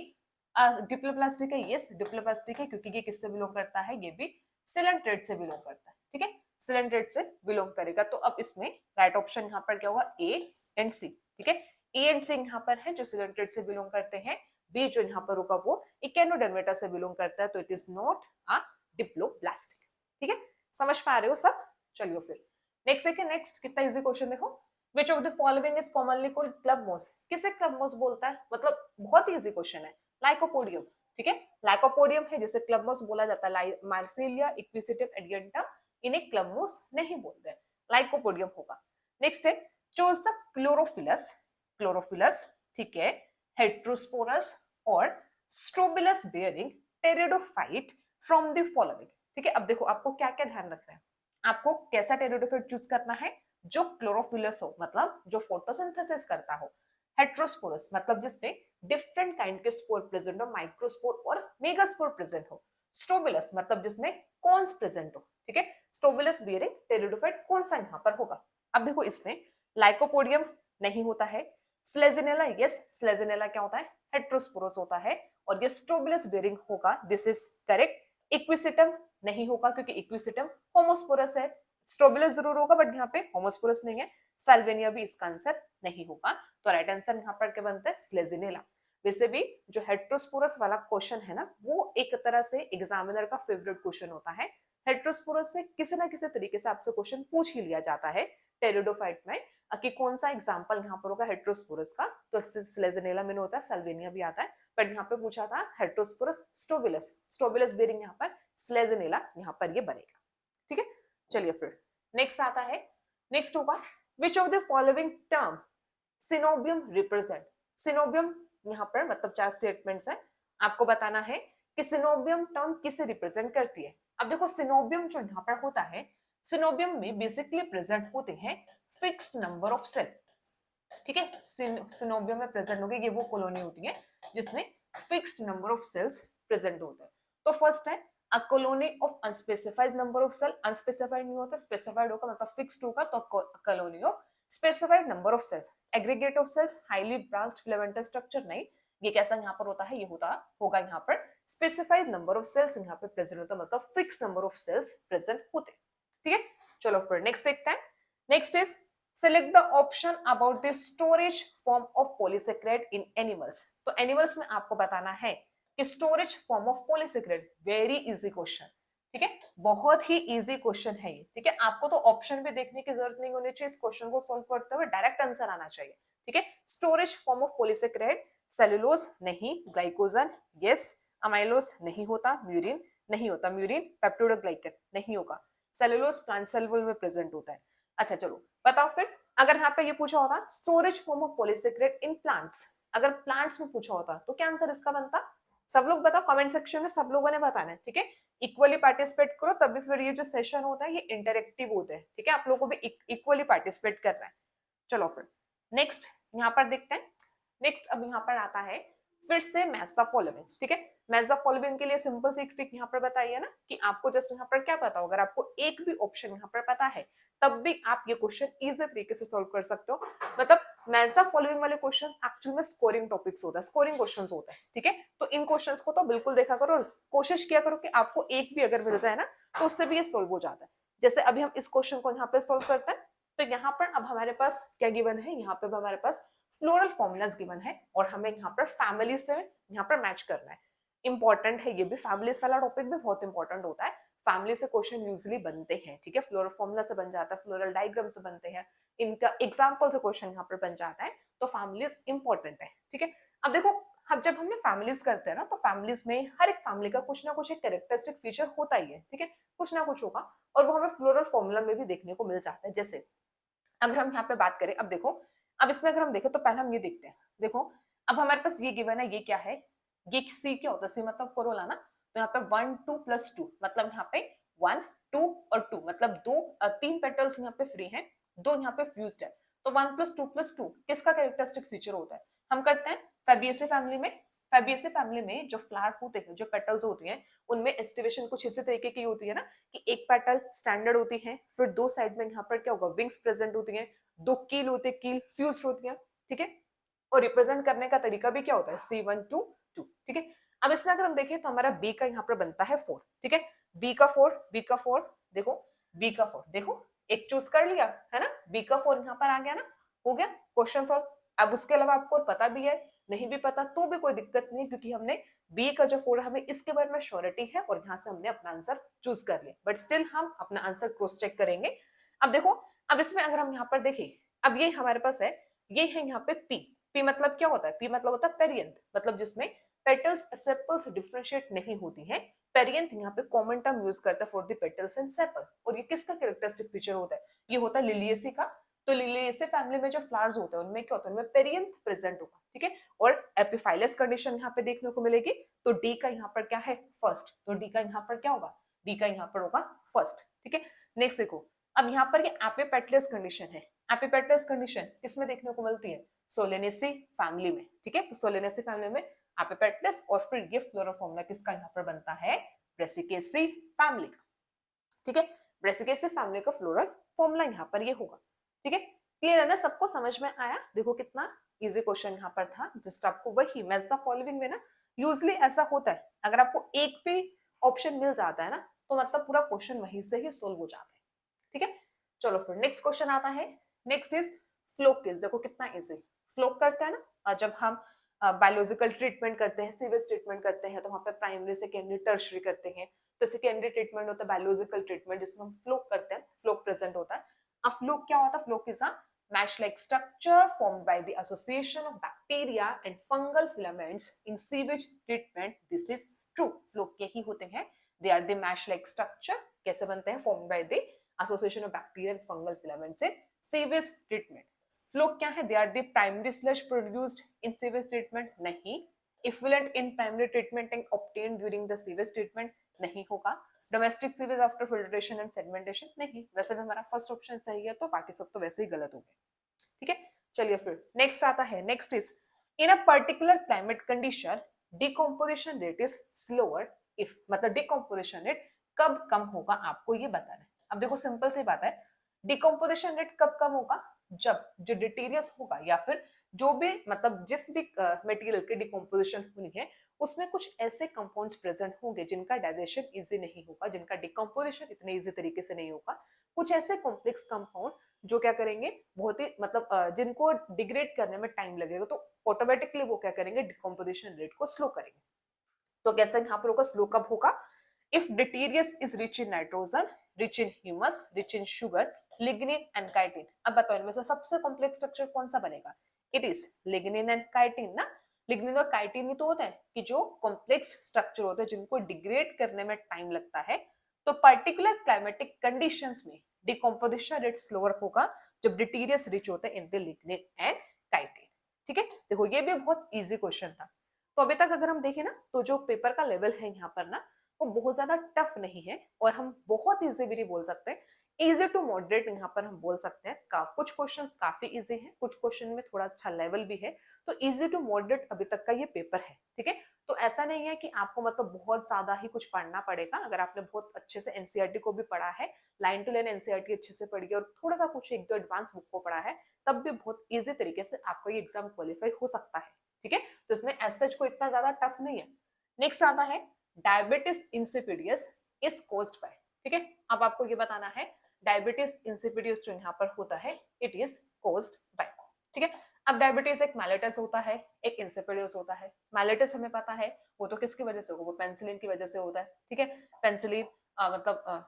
डिप्लोप्लास्टिक है, यस डिप्लोप्लास्टिक है, क्योंकि ये किससे बिलोंग करता है, ये भी सिलेंट्रेट से बिलोंग करता है। ठीक है, सिलेंट्रेट से बिलोंग करेगा। तो अब इसमें राइट ऑप्शन यहाँ पर क्या होगा, ए एंड सी। ठीक है, ए एंड सी यहाँ पर है जो सिलेंट्रेट से बिलोंग करते हैं, बी जो यहाँ पर होगा वो इकेनोडर्मेटा से बिलोंग करता है, तो it is not a diploblastic. ठीक है, समझ पा रहे हो सब। चलिए फिर नेक्स्ट देखिए, नेक्स्ट कितना इजी क्वेश्चन देखो। विच of the following is commonly called club मोस। किसे क्लब मोस बोलता है, मतलब बहुत ही इजी क्वेश्चन है। लाइकोपोडियम। ठीक है, लाइकोपोडियम है जिसे क्लब मोस बोला जाता है। मार्सिलिया इक्विसिटिव एडियंटम इन्हें क्लब मोस नहीं बोलते, लाइकोपोडियम होगा। नेक्स्ट है चूज द क्लोरोफिलस। क्लोरोफिलस, ठीक है, हेट्रोस्पोरस और strobilus bearing pteridophyte from the following. ठीक है, अब देखो आपको क्या क्या ध्यान रखना है, आपको कैसा टेरिडोफाइट चूज करना है, जो क्लोरोफिलस हो मतलब जो फोटोसिंथेसिस करता हो। हेट्रोस्पोरस मतलब जिसमें डिफरेंट काइंड के स्पोर प्रेजेंट हो, माइक्रोस्पोर और मेगास्पोर प्रेजेंट हो। स्ट्रोबिलस मतलब जिसमें कॉन्स प्रेजेंट हो। ठीक है, स्ट्रोबिलस बियरिंग टेरिडोफाइट कौन सा यहाँ पर होगा। अब देखो इसमें लाइकोपोडियम नहीं होता है, स्लेजिनेला, यस स्लेजिनेला क्या होता है, हेट्रोस्पोरस होता है, और ये स्ट्रोबिलस बियरिंग होगा, दिस इज करेक्ट। इक्विसिटम नहीं होगा क्योंकि इक्विसिटम होमोस्पोरस है। स्ट्रोबिलस जरूर होगा बट यहाँ पे होमोस्पोरस नहीं है। साल्वेनिया भी इसका आंसर नहीं होगा, तो राइट आंसर यहाँ पर क्या बनता है, स्लेजिनेला। वैसे भी जो हेट्रोस्पोरस वाला क्वेश्चन है ना, वो एक तरह से एग्जामिनर का फेवरेट क्वेश्चन होता है। हेट्रोस्पोरस से किसी ना किसी तरीके से आपसे क्वेश्चन पूछ ही लिया जाता है टेरिडोफाइट में, कि कौन सा एग्जाम्पल यहाँ पर होगा हेट्रोस्पोरस का, तो स्लेजिनेला में होता है, साल्वेनिया भी आता है, बट यहाँ पे पूछा था हेट्रोस्पोरस स्ट्रोबिलस, स्ट्रोबिलस बेरिंग यहाँ पर, स्लेजिनेला यहाँ पर ये बनेगा। ठीक है, चलिए फिर नेक्स्ट आता है, नेक्स्ट होगा विच of the following term coenobium represent. Coenobium यहाँ पर मतलब चार स्टेटमेंट्स हैं, आपको बताना है कि सिनोबियम टर्म किसे रिप्रेजेंट करती है। अब देखो सिनोबियम जो यहाँ पर होता है, सिनोबियम में बेसिकली प्रेजेंट होते हैं फिक्स्ड नंबर ऑफ सेल। ठीक है, सिनोबियम में प्रेजेंट होगी, ये वो कॉलोनी होती है जिसमें fixed number of cells present होते हैं। तो फर्स्ट है a colony of unspecified number of cell. Unspecified नहीं होता, स्पेसिफाइड होगा मतलब फिक्स्ड होगा, तो colony of specified number of cells. Aggregate of cells, highly branched filamentous structure नहीं, ये कैसा यहाँ पर होता है, ये होता होगा यहाँ पर स्पेसिफाइड नंबर ऑफ सेल्स यहाँ पे प्रेजेंट होता है, मतलब fix number of cells present होते। ठीक है, चलो फिर नेक्स्ट देखते हैं। Next is select the option about the storage form of polysaccharide in animals। तो एनिमल्स में आपको बताना है कि storage form of polysaccharide, very easy question. ठीक है, बहुत ही इजी क्वेश्चन है ये। ठीक है, आपको तो ऑप्शन भी देखने की जरूरत नहीं होनी चाहिए, इस क्वेश्चन को सॉल्व करते हुए डायरेक्ट आंसर आना चाहिए। ठीक है, स्टोरेज फॉर्म ऑफ पॉलीसेक्रेट, सेलुलोज नहीं, ग्लाइकोजन यस, अमाइलोज नहीं होता, म्यूरिन नहीं होता, म्यूरिन पेप्टिडोग्लाइकन नहीं होगा, सेलुलोज प्लांट सेल वॉल में प्रेजेंट होता है। अच्छा चलो बताओ फिर, अगर यहाँ पे ये पूछा होता storage form of polysaccharide in plants, अगर प्लांट्स में पूछा होता तो क्या आंसर इसका बनता, सब लोग बताओ कमेंट सेक्शन में, सब लोगों ने बताना है। ठीक है, इक्वली पार्टिसिपेट करो, तभी फिर ये जो सेशन होता है ये इंटरेक्टिव होते हैं। ठीक है, आप लोगों को भी इक्वली पार्टिसिपेट करना है। चलो फिर नेक्स्ट यहाँ पर देखते हैं। नेक्स्ट अब यहाँ पर आता है फिर से मैच द फॉलोइंग, ठीक है। मैच द फॉलोइंग के लिए सिंपल सी ट्रिक यहाँ पर बताइए ना कि आपको जस्ट यहाँ पर क्या पता हो, अगर आपको एक भी ऑप्शन यहाँ पर पता है तब भी आप ये क्वेश्चन इजी तरीके से सॉल्व कर सकते हो। मतलब मैच द फॉलोइंग वाले क्वेश्चन एक्चुअल में स्कोरिंग टॉपिक्स होता है, स्कोरिंग क्वेश्चन होते हैं, ठीक है। तो इन क्वेश्चन को तो बिल्कुल देखा करो और कोशिश किया करो कि आपको एक भी अगर मिल जाए ना तो उससे भी ये सोल्व हो जाता है। जैसे अभी हम इस क्वेश्चन को यहाँ पे सोल्व करते हैं, तो यहाँ पर अब हमारे पास क्या गिवन है, यहाँ पे हमारे पास फ्लोरल फॉर्मूलाज गिवन है और हमें यहाँ पर फैमिली से यहाँ पर मैच करना है। इंपॉर्टेंट है ये भी, फैमिलीज वाला टॉपिक भी बहुत इंपॉर्टेंट होता है। फैमिली से क्वेश्चन यूजुअली बनते हैं, ठीक है। फ्लोरल फॉर्मूला से बन जाता है, फ्लोरल डायग्राम से बनते हैं, इनका एग्जाम्पल से क्वेश्चन यहाँ पर बन जाता है। तो फैमिलीज इंपॉर्टेंट है, ठीक है। अब देखो, अब जब हमने फैमिलीज करते हैं ना, तो फैमिलीज में हर एक फैमिली का कुछ ना कुछ एक कैरेक्टरिस्टिक फीचर होता ही है, ठीक है, कुछ ना कुछ होगा और वो हमें फ्लोरल फॉर्मूला में भी देखने को मिल जाता है। जैसे अगर हम यहाँ पे बात करें, अब देखो, अब इसमें अगर हम देखें तो पहले हम ये देखते हैं। देखो, अब हमारे पास ये गिवन है, ये क्या है, ये सी क्या होता है, सी मतलब कोरोला ना। तो यहाँ पे 1 2 + 2 मतलब यहाँ पे 1 2 और 2 मतलब तीन पेटल्स यहाँ पे फ्री हैं, दो यहाँ पे फ्यूज्ड है। तो 1 + 2 + 2 किसका कैरेक्टरिस्टिक फीचर होता है, हम करते हैं फेबियेसी फैमिली में। फेबियेसी फैमिली में जो फ्लावर होते हैं, जो पेटल्स होती हैं, उनमें एस्टिवेशन कुछ इसी तरीके की होती है ना कि एक पेटल स्टैंडर्ड होती है, फिर दो साइड में यहाँ पर क्या होगा, विंग्स प्रेजेंट होती हैं, दो कील होते हैं, कील फ्यूज्ड होती हैं, ठीक है। और रिप्रेजेंट करने का तरीका भी क्या होता है, C1 2 2, ठीक है। अब इसमें अगर हम देखें तो हमारा बी का यहाँ पर बनता है 4, ठीक है। बी का 4, बी का 4, देखो बी का 4, देखो एक चूज कर लिया है ना, बी का 4 यहाँ पर आ गया ना, हो गया क्वेश्चन सॉल्व। अब उसके अलावा आपको पता भी है, नहीं भी पता तो भी कोई दिक्कत नहीं, क्योंकि हमने बी का जो 4 हमें इसके बारे में श्योरिटी है और यहाँ से हमने अपना आंसर चूज कर लिया, बट स्टिल हम अपना आंसर क्रॉस चेक करेंगे। अब देखो, अब इसमें अगर हम यहाँ पर देखें, अब ये हमारे पास है, ये है यहाँ पे पी। पी मतलब क्या होता है, पी मतलब होता है पेरियंथ, मतलब जिसमें पेटल्स सेपल्स डिफरेंशिएट नहीं होती हैं। पेरियंथ यहाँ पे कॉमन टर्म यूज करता है for the petals and sepal. और ये किसका कैरेक्टरिस्टिक फीचर होता है, ये होता है लिलिएसी का। तो लिलिएसी फैमिली में जो फ्लावर्स होते हैं उनमें क्या होता है, उनमें पेरियंथ प्रेजेंट होगा, ठीक है। और एपिफाइलस कंडीशन यहाँ पे देखने को मिलेगी। तो डी का यहाँ पर क्या है, फर्स्ट, तो डी का यहाँ पर क्या होगा, डी का यहाँ पर होगा फर्स्ट, ठीक है। नेक्स्ट देखो, अब यहाँ पर ये एपिपेटलस कंडीशन है। एपिपेटलस कंडीशन किसमें देखने को मिलती है, सोलेनेसी फैमिली में, ठीक है। तो सोलेनेसी फैमिली में एपिपेटलस, और फिर ये फ्लोरा फॉर्मूला किसका यहाँ पर बनता है, ब्रेसिकेसी फैमिली का, ठीक है। ब्रेसिकेसी फैमिली का फ्लोरल फॉर्मूला यहाँ पर ये होगा, ठीक है। क्लियर है ना, सबको समझ में आया। देखो कितना इजी क्वेश्चन यहाँ पर था, जस्ट आपको वही मैच द फॉलोइंग में ना, यूजली ऐसा होता है, अगर आपको एक भी ऑप्शन मिल जाता है ना तो मतलब पूरा क्वेश्चन वहीं से ही सोल्व हो जाता है, ठीक है। चलो फिर नेक्स्ट क्वेश्चन आता है। Next is floc case. देखो कितना इजी फ्लोक करता है ना, जब हम बायोलॉजिकल ट्रीटमेंट करते हैं, सीवेज ट्रीटमेंट करते हैं, तो वहां पे प्राइमरी सेकेंडरी टर्शरी करते हैं। तो सेकेंडरी ट्रीटमेंट होता है बायोलॉजिकल ट्रीटमेंट, जिसमें हम फ्लोक करते हैं, फ्लोक प्रेजेंट होता है। अब फ्लोक क्या होता है, floc is a mesh-like structure formed by the association of bacteria and fungal filaments in sewage treatment. This is true. Floc यही होते हैं, they are the mesh-like structure. कैसे बनते हैं, formed by the association of bacteria and fungal filaments in sewage treatment. Floc क्या है, they are the primary sludge produced in sewage treatment. नहीं, effluent in primary treatment and obtained during the sewage treatment. नहीं होगा। Domestic sewage after filtration and segmentation, नहीं। वैसे भी हमारा first option सही है, तो बाकी सब तो वैसे ही गलत हो गए, ठीक है। चलिए फिर नेक्स्ट आता है। Next is in a particular climate condition decomposition rate is slower if, मतलब डिकम्पोजिशन रेट कब कम होगा आपको ये बताना है। अब देखो सिंपल सी बात है, डिकम्पोजिशन रेट कब कम होगा, जब जो डिटीरियस होगा या फिर जो भी मतलब जिस भी मटेरियल की डिकम्पोजिशन होनी है उसमें कुछ ऐसे कंपाउंड्स प्रेजेंट होंगे जिनका डाइजेशन इजी नहीं होगा, जिनका डिकम्पोजिशन इतने इजी तरीके से नहीं होगा। कुछ ऐसे कॉम्प्लेक्स कंपाउंड जो क्या करेंगे, बहुत ही मतलब जिनको डिग्रेड करने में टाइम लगेगा, तो ऑटोमेटिकली वो क्या करेंगे, डिकम्पोजिशन रेट को स्लो करेंगे। तो कैसे यहाँ पर होगा, स्लो कब होगा, if detritus is rich in nitrogen, rich in humus, rich in sugar, lignin and chitin. अब बताओ इनमें से सबसे कॉम्प्लेक्स स्ट्रक्चर कौन सा बनेगा, it is lignin and chitin ना। लिग्निन और काइटिन ही तो होते हैं कि जो कॉम्प्लेक्स स्ट्रक्चर होते हैं जिनको डिग्रेड करने में टाइम लगता है। तो पर्टिकुलर क्लाइमेटिक कंडीशंस में डिकम्पोजिशन रेट स्लोअर होगा जब डिटीरियस रिच होते हैं in the lignin and chitin, ठीक है। देखो ये भी बहुत इजी क्वेश्चन था। तो अभी तक अगर हम देखें ना, तो जो पेपर का लेवल है यहाँ पर ना, वो बहुत ज्यादा टफ नहीं है, और हम बहुत इजी भी नहीं बोल सकते, इजी टू मॉडरेट यहाँ पर हम बोल सकते हैं। कुछ क्वेश्चन काफी इजी हैं, कुछ क्वेश्चन में थोड़ा अच्छा लेवल भी है, तो इजी टू मॉडरेट अभी तक का ये पेपर है। ठीक है, तो ऐसा नहीं है कि आपको मतलब बहुत ज्यादा ही कुछ पढ़ना पड़ेगा। अगर आपने बहुत अच्छे से एनसीईआरटी को भी पढ़ा है, लाइन टू लाइन एनसीईआरटी अच्छे से पढ़ी है, और थोड़ा सा कुछ एक दो एडवांस बुक को पढ़ा है, तब भी बहुत इजी तरीके से आपका ये एग्जाम क्वालिफाई हो सकता है। ठीक है, तो इसमें एज सच को इतना ज्यादा टफ नहीं है। नेक्स्ट आता है डायबिटीज इंसिपिडियस इज कॉज्ड बाय। ठीक है, अब आपको ये बताना है डायबिटीज इंसिपिडियस जो यहाँ पर होता है इट इज कॉज्ड बाय। ठीक है, अब डायबिटीज एक मेलेटस होता है, एक इंसिपिडियस होता है। मेलेटस हमें पता है वो तो किसकी वजह से होगा, वो पेंसिलिन की वजह से होता है। ठीक है, पेंसिलिन मतलब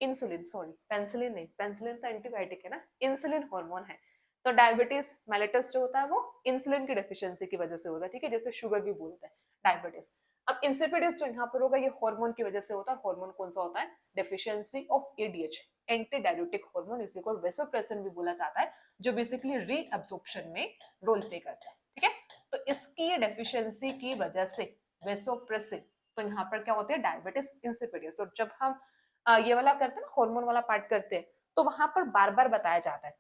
इंसुलिन, सॉरी पेंसिलिन नहीं, पेंसिलिन तो एंटीबायोटिक है ना, इंसुलिन हार्मोन है। तो डायबिटीज मेलेटस जो होता है वो इंसुलिन की डेफिशिएंसी की वजह से होता है। ठीक है, जैसे शुगर भी बोलते हैं डायबिटीज। अब इंसिपिडियस जो यहाँ पर होगा ये हार्मोन की वजह से होता है। हार्मोन कौन सा होता है, deficiency of ADH, anti diabetic hormone, इसी को वेसोप्रेसिन भी बोला जाता है, जो बेसिकली रीअब्जॉर्प्शन में रोल प्ले करता है। ठीक है, तो इसकी डेफिशिएंसी की वजह से वेसोप्रेसिन, तो यहाँ पर क्या होते हैं डायबिटीज इंसिपिडियस। और जब हम ये वाला करते हैं ना, हार्मोन वाला पार्ट करते हैं, तो वहां पर बार बार बताया जाता है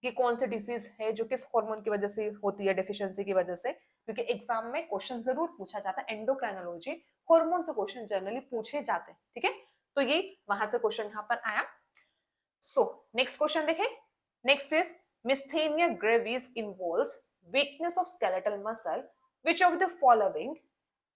कि कौन सी डिसीज है जो किस हार्मोन की वजह से होती है, डेफिशिएंसी की वजह से। क्योंकि एग्जाम में क्वेश्चन जरूर पूछा जाता है, एंडोक्राइनोलॉजी हार्मोन से क्वेश्चन जनरली पूछे जाते हैं। ठीक है, तो ये वहां से क्वेश्चन यहाँ पर आया। सो नेक्स्ट क्वेश्चन देखें। Next is myasthenia gravis involves weakness of skeletal muscle, which of the following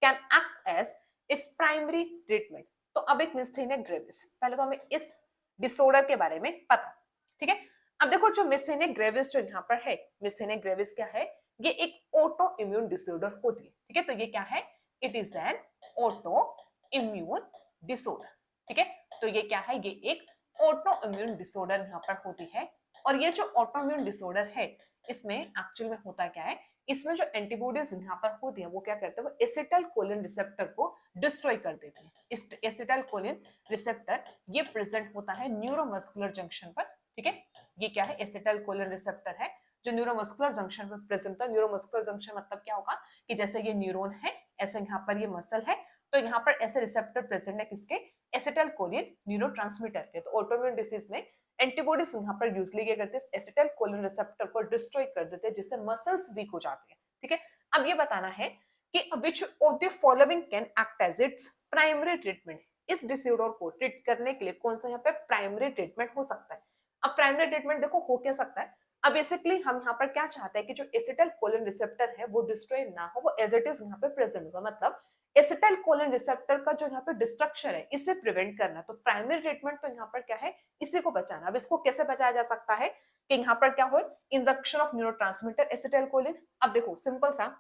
can act as its primary treatment. तो अब एक मिस्थेनिया ग्रेविस, पहले तो हमें इस डिसऑर्डर के बारे में पता। ठीक है, अब देखो जो मिस्थेनिया ग्रेविस जो यहाँ पर है, मिस्थेनिया ग्रेविस क्या है, ये एक ऑटो इम्यून डिसऑर्डर होती है। ठीक है, तो ये क्या है, it is an auto immune disorder. ठीक है, तो ये क्या है, ये एक ऑटो इम्यून डिसऑर्डर यहाँ पर होती है। और ये जो ऑटो इम्यून डिसऑर्डर है, इसमें एक्चुअल में होता क्या है, इसमें जो एंटीबॉडीज यहाँ पर होती है वो क्या करते हैं, वो एसिटाइल कोलिन रिसेप्टर को डिस्ट्रॉय कर देते हैं। इस एसिटाइल कोलिन रिसेप्टर ये प्रेजेंट होता है न्यूरोमस्कुलर जंक्शन पर। ठीक है, ये क्या है, एसिटाइल कोलिन रिसेप्टर है जो न्यूरोमस्कुलर जंक्शन पर प्रेजेंट है। न्यूरोमस्कुलर जंक्शन मतलब क्या होगा कि जैसे ये न्यूरॉन है, ऐसे यहाँ पर ये मसल है, तो यहाँ पर ऐसे रिसेप्टर प्रेजेंट है किसके, एसिटाइल कोलिन न्यूरोट्रांसमीटर के। तो ऑटोइम्यून डिसीज में एंटीबॉडीज यहाँ पर यूजली क्या करते हैं, एसिटाइल कोलिन रिसेप्टर को डिस्ट्रॉय कर देते हैं, जिससे मसल्स वीक हो जाते हैं। ठीक है, अब ये बताना है कि which of the following can act as its primary treatment. इस डिसऑर्डर को ट्रीट करने के लिए कौन सा यहाँ पे प्राइमरी ट्रीटमेंट हो सकता है। अब प्राइमरी ट्रीटमेंट देखो हो क्या सकता है। अब बेसिकली हम यहाँ पर क्या चाहते हैं कि जो एसिटाइल कोलिन रिसेप्टर है वो डिस्ट्रॉय ना हो, वो एज इट इज यहाँ पे प्रेजेंट होगा। मतलब एसिटाइल कोलिन रिसेप्टर का जो यहाँ पे डिस्ट्रक्शन है इसे प्रिवेंट करना। तो प्राइमरी ट्रीटमेंट तो यहाँ पर क्या है, इसी को बचाना। अब इसको कैसे बचाया जा सकता है कि यहाँ पर क्या हो, injection of neurotransmitter acetyl choline. अब देखो सिंपल सा,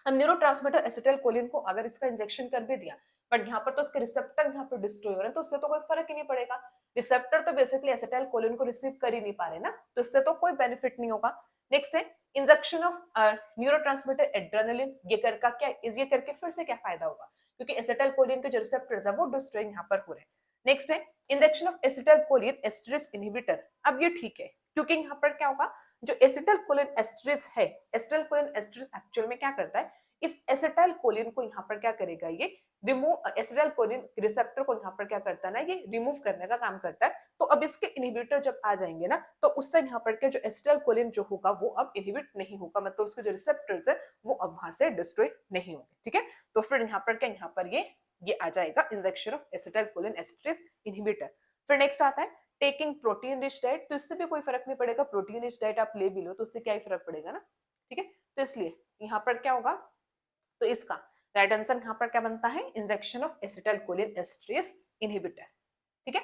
हम न्यूरोट्रांसमीटर एसिटाइल कोलिन को अगर इसका इंजेक्शन कर भी दिया, बट यहाँ पर तो उसके रिसेप्टर यहाँ पर डिस्ट्रॉय हो रहे हैं, तो उससे तो कोई फर्क ही नहीं पड़ेगा। रिसेप्टर तो बेसिकली एसिटाइल कोलिन को रिसीव कर ही नहीं पा रहे ना, तो इससे तो कोई बेनिफिट नहीं होगा। नेक्स्ट है इंजेक्शन ऑफ न्यूरोट्रांसमीटर एड्रेनालिन। ये कर का क्या, ये करके फिर से क्या फायदा होगा, क्योंकि एसिटाइल कोलिन के जो रिसेप्टर्स है वो डिस्ट्रॉय यहाँ पर हो रहे हैं। नेक्स्ट है injection of acetyl choline esterase inhibitor. अब ये ठीक है, क्योंकि यहाँ पर क्या होगा, जो एसिटाइल कोलिन एस्टरेज है, एसिटाइल कोलिन एस्टरेज एक्चुअल में क्या करता है, इस एसिटाइल कोलिन को यहाँ पर क्या करेगा, ये रिमूव, एसिटाइल कोलिन रिसेप्टर को यहाँ पर क्या करता है ना, ये रिमूव करने का काम करता है। तो अब इसके इनहिबिटर जब आ जाएंगे ना, तो उससे यहाँ पर क्या जो एसिटाइल कोलिन जो होगा वो अब इनहिबिट नहीं होगा, मतलब उसके जो रिसेप्टर्स है वो अब वहां से डिस्ट्रॉय नहीं होंगे। ठीक है, तो फिर यहाँ पर क्या, यहाँ पर ये आ जाएगा injection of acetyl choline esterase inhibitor. फिर नेक्स्ट आता है टेकिंग प्रोटीन रिच डाइट। तो इससे भी कोई फर्क नहीं पड़ेगा, प्रोटीन रिच डाइट आप ले भी लो तो उससे क्या ही फर्क पड़ेगा ना। ठीक है, तो इसलिए यहाँ पर क्या होगा, तो इसका राइट आंसर यहाँ पर क्या बनता है, injection of acetyl choline esterase inhibitor. ठीक है,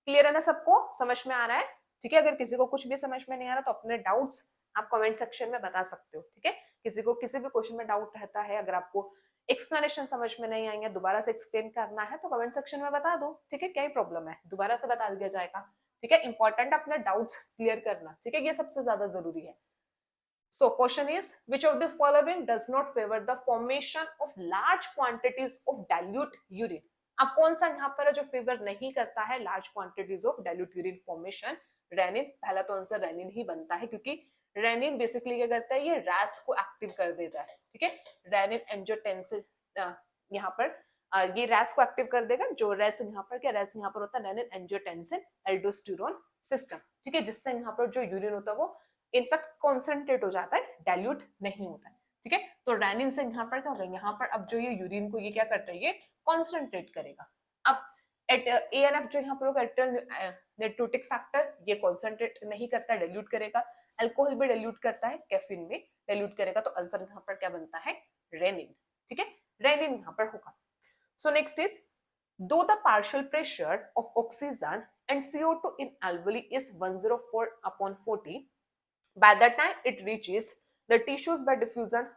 क्लियर है ना, सबको समझ में आ रहा है। ठीक है, अगर किसी को कुछ भी समझ में नहीं आ रहा तो अपने डाउट्स आप कमेंट सेक्शन में बता सकते हो। ठीक है, किसी को किसी भी क्वेश्चन में डाउट रहता है, अगर आपको एक्सप्लेनेशन समझ में नहीं आई है, दोबारा से एक्सप्लेन करना है तो कमेंट सेक्शन में बता दो। ठीक है, क्या ही प्रॉब्लम है, दोबारा से बता दिया जाएगा। ठीक है, इंपॉर्टेंट अपने डाउट्स क्लियर करना। ठीक है, ये सबसे ज्यादा जरूरी है। So question is, which of the following does not favor the formation of large quantities of dilute urine? अब कौन सा यहाँ पर है जो फेवर नहीं करता है large quantities of dilute urine formation? Renin. पहला तो आंसर रेनिन ही बनता है, क्योंकि रेनिन बेसिकली क्या करता है, ये रैस को एक्टिव कर देता है। ठीक है, रेनिन एंजियोटेंसिन यहाँ पर ये रैस को एक्टिव कर देगा। जो रैस यहाँ पर क्या, रैस यहाँ पर होता है रेनिन एंजियोटेंसिन एल्डोस्टेरोन सिस्टम, ठीक है, जिससे यहाँ पर जो यूरिन होता है वो इनफैक्ट कॉन्सेंट्रेट हो जाता है, डाइल्यूट नहीं होता है, ठीक है। तो रेनिन से यहाँ पर क्या होगा, यहाँ पर अब जो ये यूरिन को ये क्या करता है, ये कॉन्सेंट्रेट करेगा। अब एएनएफ जो यहाँ पर होगा नेट्रोटिक फैक्टर, ये कॉन्सेंट्रेट नहीं करता, डाइल्यूट करेगा। अल्कोहल भी डाइल्यूट करता है, कैफीन में डाइल्यूट करेगा, तो आंसर यहाँ पर क्या बनता है, रेनिन, ठीक है, रेनिन यहाँ पर होगा। So next is, though the partial pressure of oxygen and CO2 in alveoli is 104 upon 40, by the time it reaches the tissues by diffusion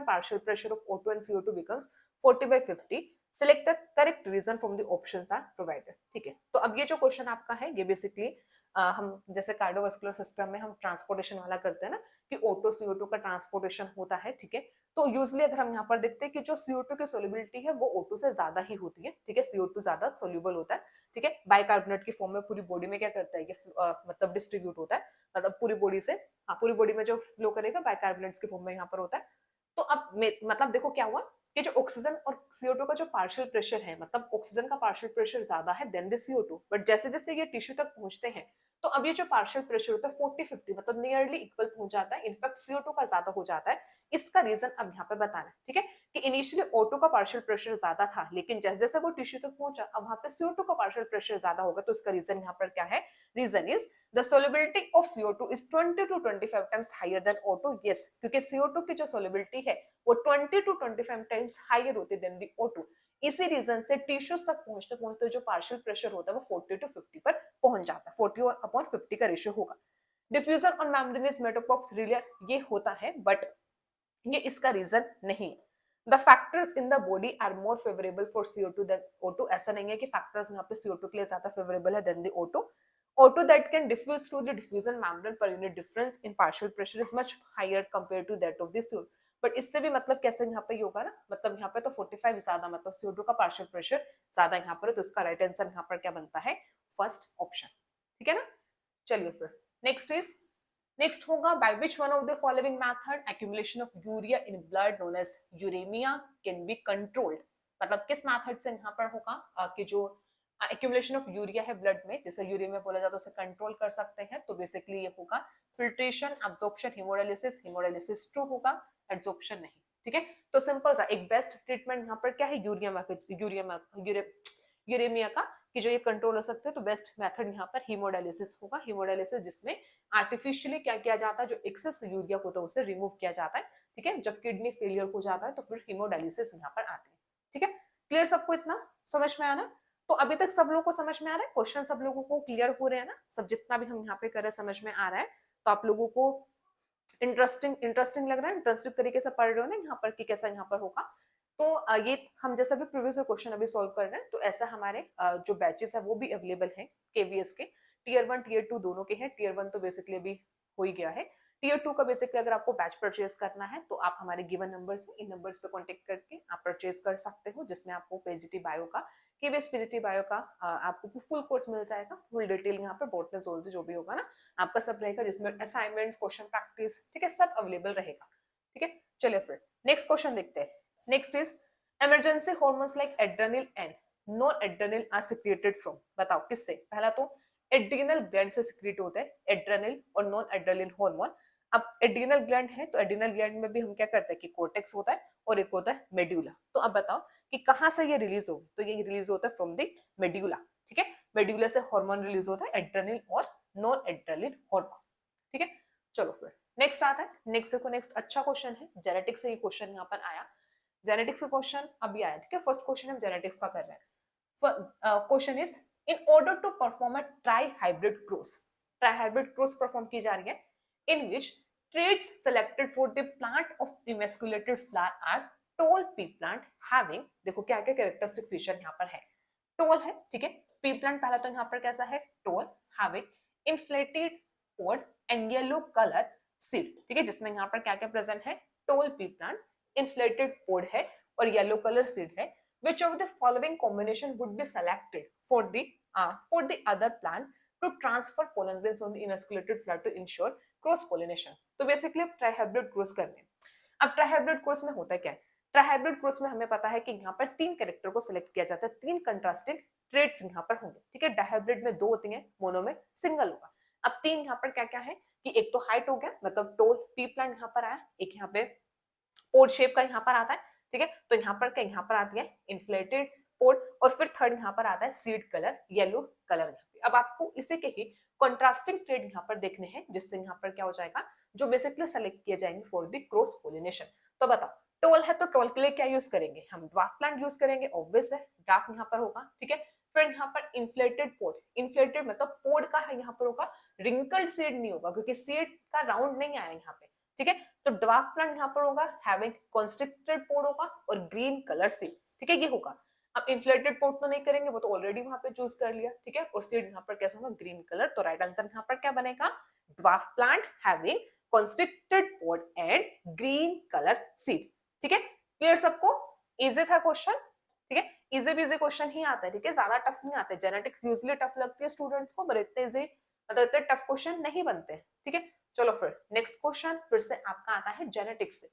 partial pressure of O2 and CO2 becomes 40 by 50. Select the correct reason from the options are provided. ठीक है, तो अब ये जो question आपका है ये basically हम जैसे कार्डियोवास्कुलर सिस्टम में हम ट्रांसपोर्टेशन वाला करते हैं ना, कि O2 CO2 का ट्रांसपोर्टेशन होता है, ठीक है। तो यूजली अगर हम यहाँ पर देखते हैं कि जो CO2 की सोल्युबिलिटी है वो O2 से ज्यादा ही होती है, ठीक है, CO2 ज्यादा सोल्यूबल होता है, ठीक है, बाइकार्बोनेट की फॉर्म में पूरी बॉडी में क्या करता है, ये मतलब डिस्ट्रीब्यूट होता है, मतलब पूरी बॉडी से, हाँ, पूरी बॉडी में जो फ्लो करेगा बाइकार्बोनेट्स की फॉर्म में यहाँ पर होता है। तो अब मतलब देखो क्या हुआ कि जो ऑक्सीजन और CO2 का जो पार्शियल प्रेशर है, मतलब ऑक्सीजन का पार्शियल प्रेशर ज्यादा है देन द CO2, बट जैसे जैसे ये टिश्यू तक पहुंचते हैं तो अब ये जो पार्शियल प्रेशर होता है 40-50 मतलब नियरली इक्वल पहुंच जाता है, इनफैक्ट CO2 का ज्यादा हो जाता है। इसका रीजन अब यहाँ पे बताना है, ठीक है, कि इनिशियली O2 का पार्शियल प्रेशर ज्यादा था, लेकिन जैसे जैसे वो टिश्यू तक पहुंचा अब वहां पे CO2 का पार्शियल प्रेशर ज्यादा होगा। तो इसका रीजन यहाँ पर क्या है, reason is the solubility of CO2 इज 20 to 25 times higher than O2। Yes, क्योंकि CO2 की जो सोलिबिलिटी है वो 20 to 25 टाइम्स हायर होती है देन द O2। इसी रीजन से टिश्यूज तक पहुंचते पहुंचते जो पार्शियल प्रेशर होता है वो 40 to 50 पर पहुंच जाता है, 40/50 का रेशियो होगा। डिफ्यूजन ऑन मेम्ब्रेनस मेटोकॉक्स रिलियर ये होता है, बट ये इसका रीजन नहीं है। The factors in the body are more favourable for CO2 than O2। ऐसा नहीं है कि फैक्टर्स यहाँ पे CO2 के लिए ज्यादा फेवरेबल है than the O2। O2 that can diffuse through the diffusion membrane per unit difference in partial pressure is much higher compared to that of the CO2। But इससे भी मतलब कैसे यहाँ पे होगा ना, मतलब यहाँ पे तो 45 ज्यादा, मतलब CO2 का पार्शियल प्रेशर ज्यादा यहाँ पर है, तो इसका राइट आंसर यहाँ पर क्या बनता है, फर्स्ट ऑप्शन, ठीक है ना। चलिए फिर नेक्स्ट होगा, by which one of the following method accumulation of urea in blood known as uremia can be controlled. मतलब किस मेथड से यहाँ पर होगा कि जो एक्यूमुलेशन ऑफ यूरिया है ब्लड में, जैसे यूरिया बोला जाता है, उसे कंट्रोल कर सकते हैं। तो बेसिकली ये होगा फिल्ट्रेशन, एब्जॉर्प्शन, हीमोडायलिसिस ट्रू होगा, एब्जॉर्प्शन नहीं, ठीक है। तो सिंपल सा एक बेस्ट ट्रीटमेंट यहाँ पर क्या है, यूरेमिया का, कि जो ये कंट्रोल हो सकते हैं, तो बेस्ट मेथड यहाँ पर हीमोडायलिसिस होगा। हीमोडायलिसिस जिसमें आर्टिफिशियली क्या किया जाता है, जो एक्सेस यूरिया होता है उसे रिमूव किया जाता है, ठीक है। जब किडनी फेलियर हो जाता है तो फिर हीमोडायलिसिस यहाँ पर आती है, ठीक है। क्लियर सबको, इतना समझ में आना। तो अभी तक सब लोगों को समझ में आ रहा है, क्वेश्चन सब लोगों को क्लियर हो रहे हैं ना, सब जितना भी हम यहाँ पे कर रहे हैं समझ में आ रहा है। तो आप लोगों को इंटरेस्टिंग लग रहा है, इंटरेस्टिंग तरीके से पढ़ रहे हो ना यहाँ पर कि कैसा यहाँ पर होगा। तो ये हम जैसा भी प्रीवियस क्वेश्चन अभी सॉल्व कर रहे हैं, तो ऐसा हमारे जो बैचेस है वो भी अवेलेबल है केवीएस के, टीयर 1 टीयर 2 दोनों के हैं। टीयर 1 तो बेसिकली अभी हो ही गया है। टीयर 2 का बेसिकली अगर आपको बैच परचेज करना है तो आप हमारे गिवन नंबर्स इन नंबर्स पे कांटेक्ट करके आप परचेज कर सकते हो, जिसमें आपको पीजीटी बायो का, केवीएस पीजीटी बायो का आपको फुल कोर्स मिल जाएगा, फुल डिटेल यहाँ पर बॉटनी जोलॉजी जो भी होगा ना आपका सब रहेगा, जिसमें असाइनमेंट्स, क्वेश्चन प्रैक्टिस, ठीक है, सब अवेलेबल रहेगा, ठीक है। चलिए फिर नेक्स्ट क्वेश्चन देखते हैं। Next is emergency hormones like adrenal and non adrenal are secreted from. बताओ किससे, पहला तो एड्रीनल ग्लैंड से सिक्रेट होता है एड्रेनल और नॉन एड्रेनल हार्मोन। अब एड्रीनल ग्लैंड है तो एड्रीनल ग्लैंड में भी हम क्या करते हैं कि कोर्टेक्स होता है और एक होता है मेड्यूला। तो अब बताओ कि कहाँ से ये रिलीज हो, तो ये रिलीज होता है फ्रॉम द मेड्यूला, ठीक है। मेड्यूला से हार्मोन रिलीज होता है एड्रेनल और नॉन एड्रेनल हार्मोन, ठीक है। चलो फिर नेक्स्ट आता है। नेक्स्ट देखो, नेक्स्ट अच्छा क्वेश्चन है, जेनेटिक्स से ये क्वेश्चन यहाँ पर आया, जेनेटिक्स का क्वेश्चन अभी आया, ठीक है। फर्स्ट क्वेश्चन हम जेनेटिक्स का कर रहे हैं। Question is, in order to perform a trihybrid cross perform की जा रही है, इन विच traits selected for the plant of emasculated flower are tall pea plant having, देखो क्या क्या कैरेक्टरिस्टिक फीचर यहाँ पर है, टोल है, ठीक है। पी प्लांट पहला तो यहाँ पर कैसा है, tall, having inflated pod and yellow colour seed, ठीक है, जिसमें यहाँ पर क्या क्या प्रेजेंट है, tall pea plant, inflated pod है और येलो कलर सीड है। Which of the following combination would be selected for the other plant to transfer pollen grains on the emasculated flower to ensure cross pollination. तो basically अब ट्राइहाइब्रिड cross करने, अब ट्राइहाइब्रिड cross में होता क्या है, ट्राइहाइब्रिड क्रॉस में हमें पता है कि यहाँ पर 3 कैरेक्टर को सिलेक्ट किया जाता है, 3 कंट्रास्टिंग ट्रेड्स यहाँ पर होंगे, ठीक है। डाइहाइब्रिड में 2 होती हैं, मोनो में सिंगल होगा। अब 3 यहाँ पर क्या क्या है कि एक तो हाइट हो गया, मतलब टोल पी प्लांट यहाँ पर आया, एक यहाँ पे पोड शेप का यहाँ पर आता है, ठीक है। तो यहाँ पर क्या, यहाँ पर आती है इन्फ्लेटेड पोड, और फिर थर्ड यहाँ पर आता है सीड कलर, येलो कलर यहाँ पे। अब आपको इसी के ही कॉन्ट्रास्टिंग ट्रेड यहाँ पर देखने हैं, जिससे यहाँ पर क्या हो जाएगा, जो बेसिकली सेलेक्ट किए जाएंगे फॉर द क्रॉस पोलिनेशन। तो बताओ, टोल है तो टोल के लिए क्या यूज करेंगे, हम ड्वार्फ प्लांट यूज करेंगे, ऑब्वियस है, ड्वार्फ यहाँ पर होगा, ठीक है। फिर यहाँ पर इन्फ्लेटेड पोड, इन्फ्लेटेड मतलब पोड का है यहाँ पर होगा, रिंकल्ड सीड नहीं होगा, क्योंकि सीड का राउंड नहीं आया यहाँ पे, ठीक है। तो ड्वार्फ प्लांट यहाँ पर होगा हैविंग कॉन्स्ट्रिक्टेड पोड होगा और ग्रीन कलर सीड, ठीक है, ये होगा। अब इन्फ्लेटेड पोड तो नहीं करेंगे, वो तो ऑलरेडी वहां पे चूज कर लिया, ठीक है। और सीड यहाँ पर कैसा होगा, ग्रीन कलर। तो राइट आंसर यहाँ पर क्या बनेगा, dwarf plant having constricted pod and green colour seed, ठीक है। क्लियर सबको, इजी था क्वेश्चन, ठीक है। इजी भी इजी क्वेश्चन ही आता है, ठीक है, ज्यादा टफ नहीं आता है। जेनेटिक्स यूजुअली टफ लगती है स्टूडेंट्स को, पर इतने इजी मतलब इतने टफ क्वेश्चन नहीं बनते, ठीक है। चलो फिर नेक्स्ट क्वेश्चन फिर से आपका आता है जेनेटिक्स से।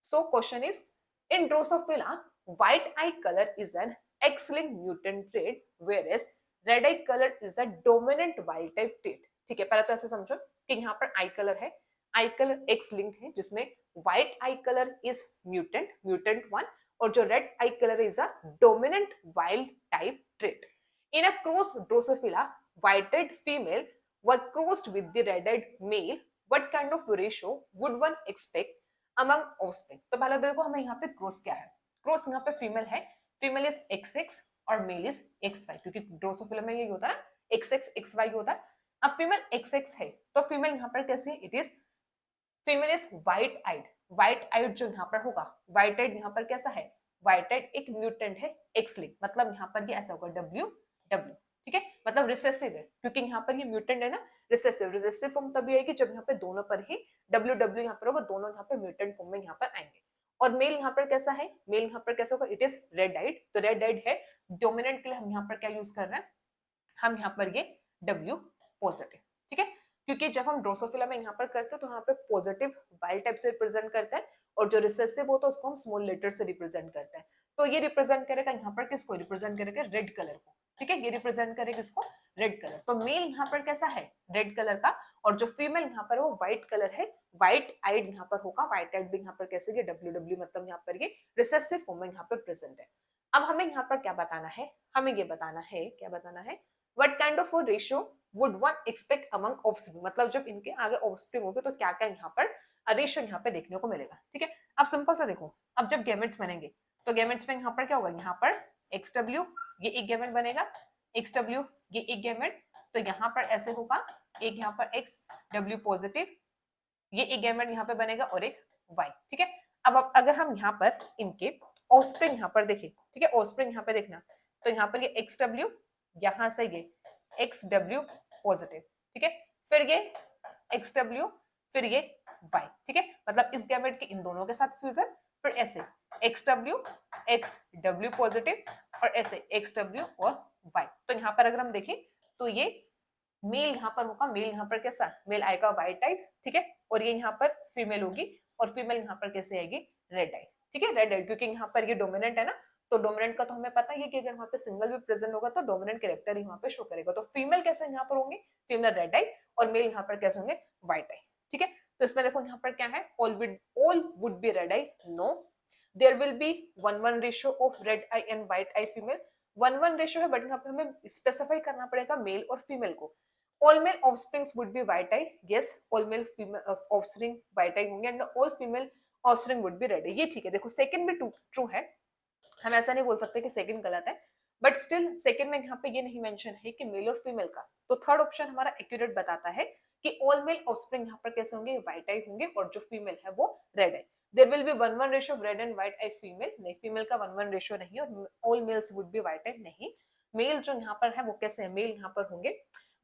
So question is, in Drosophila white I colour is an X-linked mutant trait whereas red eye color is a dominant wild type trait, ठीक है। पहले तो ऐसे समझो कि यहाँ पर आई कलर है, आई कलर एक्स लिंक्ड है, जिसमें white I colour is mutant, mutant 1, और जो red I colour is a dominant wild type trait. In a cross Drosophila white-eyed female were crossed with the red-eyed male, what kind of ratio would one expect among offspring? तो पहले देखो हमें यहाँ पे cross क्या है, cross यहाँ पे फीमेल है, फीमेल इज XX और मेल इज XY, क्योंकि ड्रोसोफिला में ये होता है ना XX XY होता है। अब फीमेल XX है तो फीमेल यहाँ पर कैसी है, it is female is white eyed, white eyed जो यहाँ पर होगा, व्हाइट आइड यहाँ पर कैसा है, व्हाइट आइड एक म्यूटेंट है एक्स लिंक, मतलब यहाँ पर ये ऐसा होगा WW, ठीक है, मतलब रिसेसिव है, क्योंकि यहाँ पर ये म्यूटेंट है ना, रिसेसिव, रिसेसिव फॉर्म तभी आएगी जब यहाँ पे दोनों पर ही WW यहाँ पर होगा, दोनों यहाँ पर म्यूटेंट फॉर्म में यहाँ पर आएंगे। और मेल यहाँ पर कैसा है, मेल यहाँ पर कैसा होगा, इट इज रेड आइड, तो रेड आइड है डोमिनेंट के लिए हम यहाँ पर क्या यूज कर रहे हैं, हम यहाँ पर ये W पॉजिटिव, ठीक है, क्योंकि जब हम ड्रोसोफिला में यहाँ पर करते हैं तो यहाँ पे पॉजिटिव वाइल्ड टाइप से रिप्रेजेंट करते हैं, और जो रिसेसिव होता है उसको हम स्मॉल लेटर से रिप्रेजेंट करते हैं। तो ये रिप्रेजेंट करेगा यहाँ पर किसको, रिप्रेजेंट करेगा रेड कलर को, ठीक है, ये रिप्रेजेंट करेगा इसको रेड कलर। तो मेल यहाँ पर कैसा है, रेड कलर का, और जो फीमेल यहाँ पर वो व्हाइट कलर है, व्हाइट आइड यहाँ पर होगा, व्हाइट आइड भी यहाँ पर कैसे, ये WW मतलब यहाँ पर ये रिसेसिव फॉर्म में यहाँ पर प्रेजेंट है। अब हमें यहाँ पर क्या बताना है, हमें ये बताना है, क्या बताना है, what kind of ratio would one expect among offspring, मतलब जब इनके आगे ऑफस्प्रिंग होंगे तो क्या क्या यहाँ पर रेशियो यहाँ पे देखने को मिलेगा, ठीक है। अब सिंपल सा देखो, अब जब गैमेट्स बनेंगे तो गैमेट्स में यहाँ पर क्या होगा, यहाँ पर XW ये एक गैमेट बनेगा, XW ये एक गैमेट, तो यहाँ पर ऐसे होगा, एक यहाँ पर XW पॉजिटिव, ये एक गैमेट यहाँ पे बनेगा और एक Y, ठीक है। अब अगर हम यहाँ पर इनके ऑफस्प्रिंग यहाँ पर देखें, ठीक है, ऑफस्प्रिंग यहाँ पे देखना, तो यहाँ पर ये XW, यहाँ से ये XW पॉजिटिव, ठीक है, फिर ये XW, फिर ये Y, ठीक है, मतलब इस गैमेट के इन दोनों के साथ फ्यूजन, फिर ऐसे XW XW पॉजिटिव और ऐसे XW और Y। तो यहाँ पर अगर हम देखें तो ये मेल यहाँ पर होगा, मेल यहाँ पर कैसा, मेल आएगा व्हाइट आइड, ठीक है, और ये यहाँ पर फीमेल होगी, और फीमेल यहाँ पर कैसे आएगी, रेड आइड, ठीक है, रेड आइड, क्योंकि यहाँ पर ये डोमिनेंट है ना, तो डोमिनेंट का तो हमें पता है कि अगर वहां पे सिंगल भी प्रेजेंट होगा तो डोमिनेंट कैरेक्टर ही वहां पे शो करेगा। तो फीमेल कैसे यहाँ पर होंगे, फीमेल रेड आई, और मेल यहाँ पर कैसे होंगे, व्हाइट आई, ठीक है। तो इसमें देखो यहाँ पर क्या है, all would be red eye, no, there will be 1:1 ratio of red eye and white eye female, 1:1 ratio है, बट यहाँ पे हमें स्पेसिफाई करना पड़ेगा मेल और फीमेल को। All male offsprings would be white eye, yes, all male offspring white eye होंगे, and all female offspring would be red eye, ये ठीक है। देखो सेकंड भी ट्रू है, हम ऐसा नहीं बोल सकते कि सेकंड गलत है, बट स्टिल सेकंड में यहाँ पे ये नहीं मेंशन है कि मेल और फीमेल का, तो थर्ड ऑप्शन हमारा एक्यूरेट बताता है कि ऑल मेल ऑफस्प्रिंग यहाँ पर कैसे होंगे, व्हाइट आई होंगे, और जो फीमेल है वो red eye. There will be 1:1 ratio of red and white eye female, नहीं, फीमेल का 1:1 रेशियो नहीं, और all males would be white eye नहीं, मेल जो यहाँ पर है वो कैसे है, मेल यहाँ पर होंगे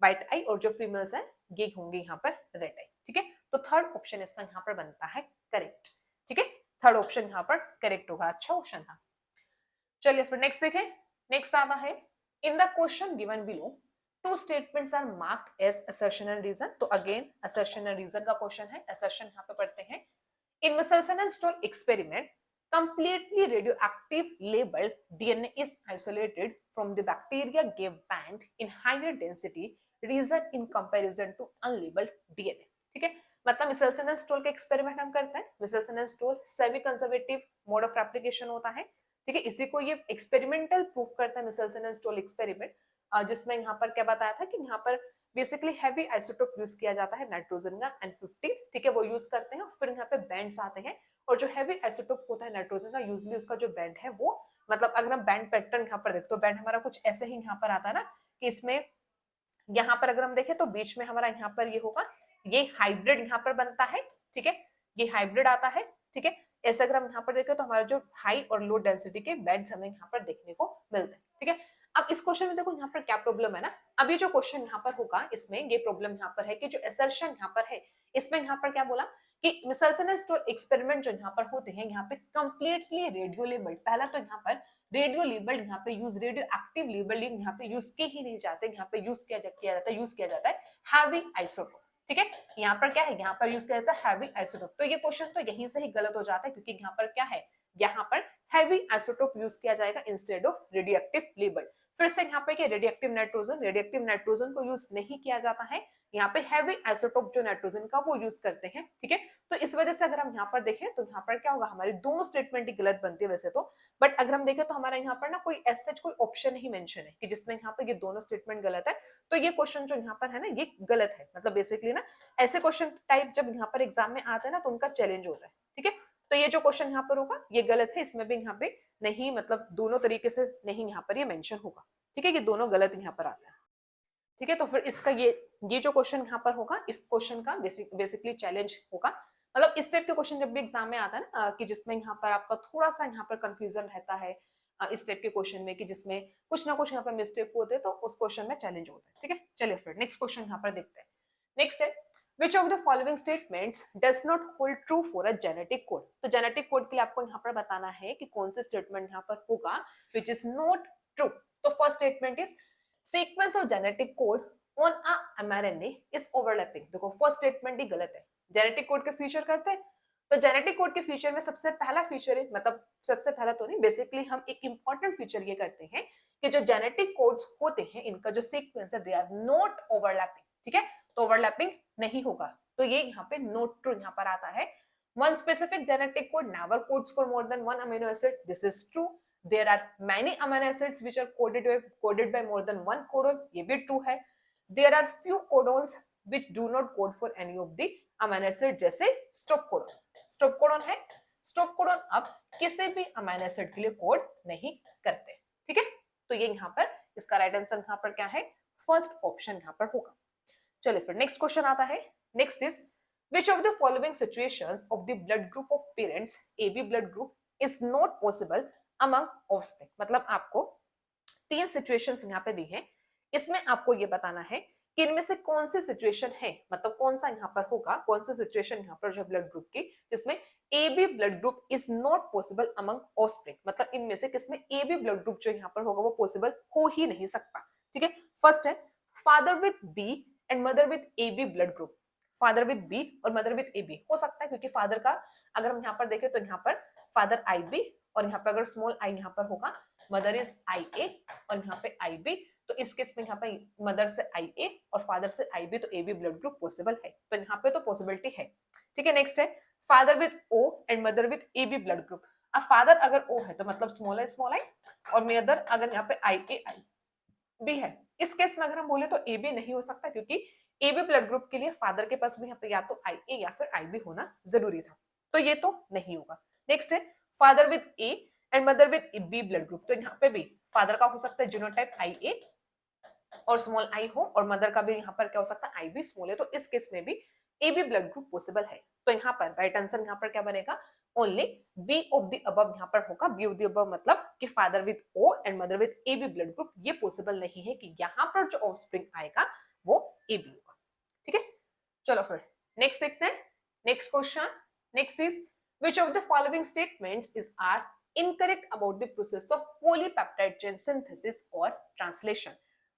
व्हाइट आई, और जो फीमेल्स है ये होंगे यहाँ पर रेड आई, ठीक है। तो थर्ड ऑप्शन इसका यहाँ पर बनता है करेक्ट, ठीक है, थर्ड ऑप्शन यहाँ पर करेक्ट होगा, अच्छा ऑप्शन था। चलिए फिर नेक्स्ट देखें, नेक्स्ट आता है, in the question given below two statements are marked as assertion and reason, तो अगेन असर्शन एंड रीजन का क्वेश्चन है, असर्शन यहाँ पे पढ़ते हैं, in Meselson and Stahl experiment completely radioactive labeled DNA is isolated from the bacteria gave band in higher density region in comparison to unlabeled DNA. ठीक है, मतलब Meselson and Stahl का एक्सपेरिमेंट हम करते हैं. Meselson and Stahl semi conservative mode of replication होता है. ठीक है, इसी को ये एक्सपेरिमेंटल प्रूफ करता है मिसेल्सन एंड स्टोल एक्सपेरिमेंट, जिसमें यहाँ पर क्या बताया था कि यहाँ पर बेसिकली हैवी आइसोटोप यूज किया जाता है नाइट्रोजन का N50. ठीक है, वो यूज करते हैं. फिर यहाँ पे बैंड्स आते हैं और जो हैवी आइसोटोप होता है नाइट्रोजन का, यूजली उसका जो बैंड है वो, मतलब अगर हम बैंड पैटर्न यहाँ पर देखते तो बैंड हमारा कुछ ऐसे ही यहाँ पर आता है ना, कि इसमें यहाँ पर अगर हम देखें तो बीच में हमारा यहाँ पर ये होगा, ये हाइब्रिड यहाँ पर बनता है. ठीक है, ये हाइब्रिड आता है. ठीक है, ऐसे अगर हम यहाँ पर देखें तो हमारा जो हाई और लो डेंसिटी के बैंड्स हमें यहाँ पर देखने को मिलते हैं. ठीक है, अब इस क्वेश्चन में देखो यहाँ पर क्या प्रॉब्लम है ना. अब ये जो क्वेश्चन यहाँ पर होगा इसमें ये प्रॉब्लम यहाँ पर है कि जो असर्शन यहाँ पर है इसमें यहाँ पर क्या बोला कि मिसेल्सन एंड स्टोल एक्सपेरिमेंट जो यहाँ पर होते हैं यहाँ पे कंप्लीटली रेडियो लेबल्ड. पहला तो यहाँ पर रेडियो लेबल्ड यहाँ पे यूज, रेडियो एक्टिव लेबलिंग यहाँ पे यूज के ही नहीं जाते, यहाँ पे यूज किया जाता है हैवी आइसोटोप. ठीक है, यहाँ पर क्या है, यहाँ पर यूज किया जाता है हैवी आइसोटोप. तो ये क्वेश्चन तो यहीं से ही गलत हो जाता है, क्योंकि यहाँ पर क्या है, यहाँ पर हैवी आइसोटोप यूज किया जाएगा इंस्टेड ऑफ रेडियोएक्टिव लेबल. फिर से यहाँ पे क्या, रेडियोएक्टिव नाइट्रोजन को यूज नहीं किया जाता है. यहाँ पे हैवी आइसोटोप जो नाइट्रोजन का वो यूज करते हैं. ठीक है, तो इस वजह से अगर हम यहाँ पर देखें तो यहाँ पर क्या होगा, हमारी दोनों स्टेटमेंट ही गलत बनती है वैसे तो, बट अगर हम देखें तो हमारा यहाँ पर ना कोई ऐसा कोई ऑप्शन नहीं मेंशन है कि जिसमें यहाँ पर ये दोनों स्टेटमेंट गलत है. तो ये क्वेश्चन जो यहाँ पर है ना ये गलत है. मतलब बेसिकली ना ऐसे क्वेश्चन टाइप जब यहाँ पर एग्जाम में आते हैं ना तो उनका चैलेंज होता है. ठीक है, तो ये जो क्वेश्चन यहाँ पर होगा ये गलत है, इसमें भी यहाँ पे नहीं, मतलब दोनों तरीके से नहीं यहाँ पर ये मेंशन होगा. ठीक है, ये दोनों गलत यहाँ पर आता है. ठीक है, तो फिर इसका ये जो क्वेश्चन यहाँ पर होगा इस क्वेश्चन का बेसिकली चैलेंज होगा. मतलब इस टाइप के क्वेश्चन जब भी एग्जाम में आता है ना कि जिसमें यहाँ पर आपका थोड़ा सा यहाँ पर कंफ्यूजन रहता है इस टाइप के क्वेश्चन में, कि जिसमें कुछ ना कुछ यहाँ पर मिस्टेक होते हैं, तो उस क्वेश्चन में चैलेंज होता है. ठीक है, चलिए फिर नेक्स्ट क्वेश्चन यहाँ पर देखते हैं. नेक्स्ट है, Which of the following statements does not hold true for a genetic code? तो जेनेटिक कोड के लिए आपको यहाँ पर बताना है कि कौन से स्टेटमेंट यहाँ पर होगा which is not true. तो first statement is sequence of genetic code on a mRNA is overlapping. देखो फर्स्ट स्टेटमेंट ही गलत है. जेनेटिक कोड के फीचर करते हैं तो जेनेटिक कोड के फीचर में सबसे पहला फीचर है, मतलब सबसे पहला तो नहीं, बेसिकली हम एक इंपॉर्टेंट फीचर ये करते हैं कि जो जेनेटिक कोड्स होते हैं इनका जो सीक्वेंस है दे आर नॉट ओवरलैपिंग. ठीक है, तो ओवरलैपिंग नहीं होगा, तो ये यहाँ पे नोट ट्रू यहाँ पर आता है. One specific genetic code never codes for more than one amino acid. This is true. There are many amino acids which are coded by more than one codon. ये भी ट्रू है. There are few codons which do not code for any of the amino acid, जैसे stop codon. Stop codon है, stop codon अब किसी भी amino acid के लिए कोड नहीं करते. ठीक है, तो ये यहाँ पर इसका राइट आंसर यहाँ पर क्या है, फर्स्ट ऑप्शन यहाँ पर होगा. चलिए फिर नेक्स्ट क्वेश्चन आता है. Next is which of the following situations of the blood group of parents AB blood group is not possible among offspring. मतलब आपको तीन सिचुएशंस यहाँ पे दी हैं, इसमें आपको ये बताना है कि इनमें से कौन सी सिचुएशन है, मतलब कौन सा यहाँ पर होगा, कौन सी सिचुएशन यहाँ पर जो ब्लड ग्रुप की जिसमें AB blood group is not possible among offspring. मतलब इनमें से किसमें AB ब्लड ग्रुप जो यहाँ पर होगा वो पॉसिबल हो ही नहीं सकता. ठीक है, फर्स्ट है father with B and mother with AB blood group. Father with B और मदर विथ ए बी हो सकता है, क्योंकि फादर का अगर हम यहाँ पर देखें तो यहाँ पर फादर आई बी और यहाँ पर अगर स्मॉल आई यहाँ पर होगा, मदर इज आई ए और यहाँ पे आई बी, तो इस केस में यहाँ पे मदर से आई ए और फादर से आई बी, तो A B blood group possible है. तो यहाँ पे तो पॉसिबिलिटी है. ठीक है, नेक्स्ट है father with O and mother with A B blood group. अब फादर अगर ओ है तो मतलब स्मॉल आई और मदर अगर यहाँ पे आई ए आई बी है. इस केस में अगर हम बोले तो ए बी नहीं हो सकता, क्योंकि एबी ब्लड ग्रुप के लिए फादर के पास भी यहाँ पे या तो आई ए या फिर आई बी होना जरूरी था, तो ये तो नहीं होगा. नेक्स्ट है father with A and mother with B blood group. तो यहाँ पे भी फादर का हो सकता है जीनोटाइप आई ए और स्मॉल आई हो, और मदर का भी यहाँ पर क्या हो सकता है आई बी स्मॉल ए, तो इस केस में भी A B blood group possible है. तो यहाँ पर राइट आंसर यहाँ पर क्या बनेगा, only B of the above यहाँ पर होगा. बी ऑफ द अबव मतलब कि father with O and mother with A B blood group, ये पॉसिबल नहीं है कि यहाँ पर जो ऑफस्प्रिंग आएगा वो ए बी होगा. ठीक है, चलो फिर नेक्स्ट देखते हैं. Next question. Next is which of the following statements is are incorrect about the process of polypeptide chain synthesis or translation.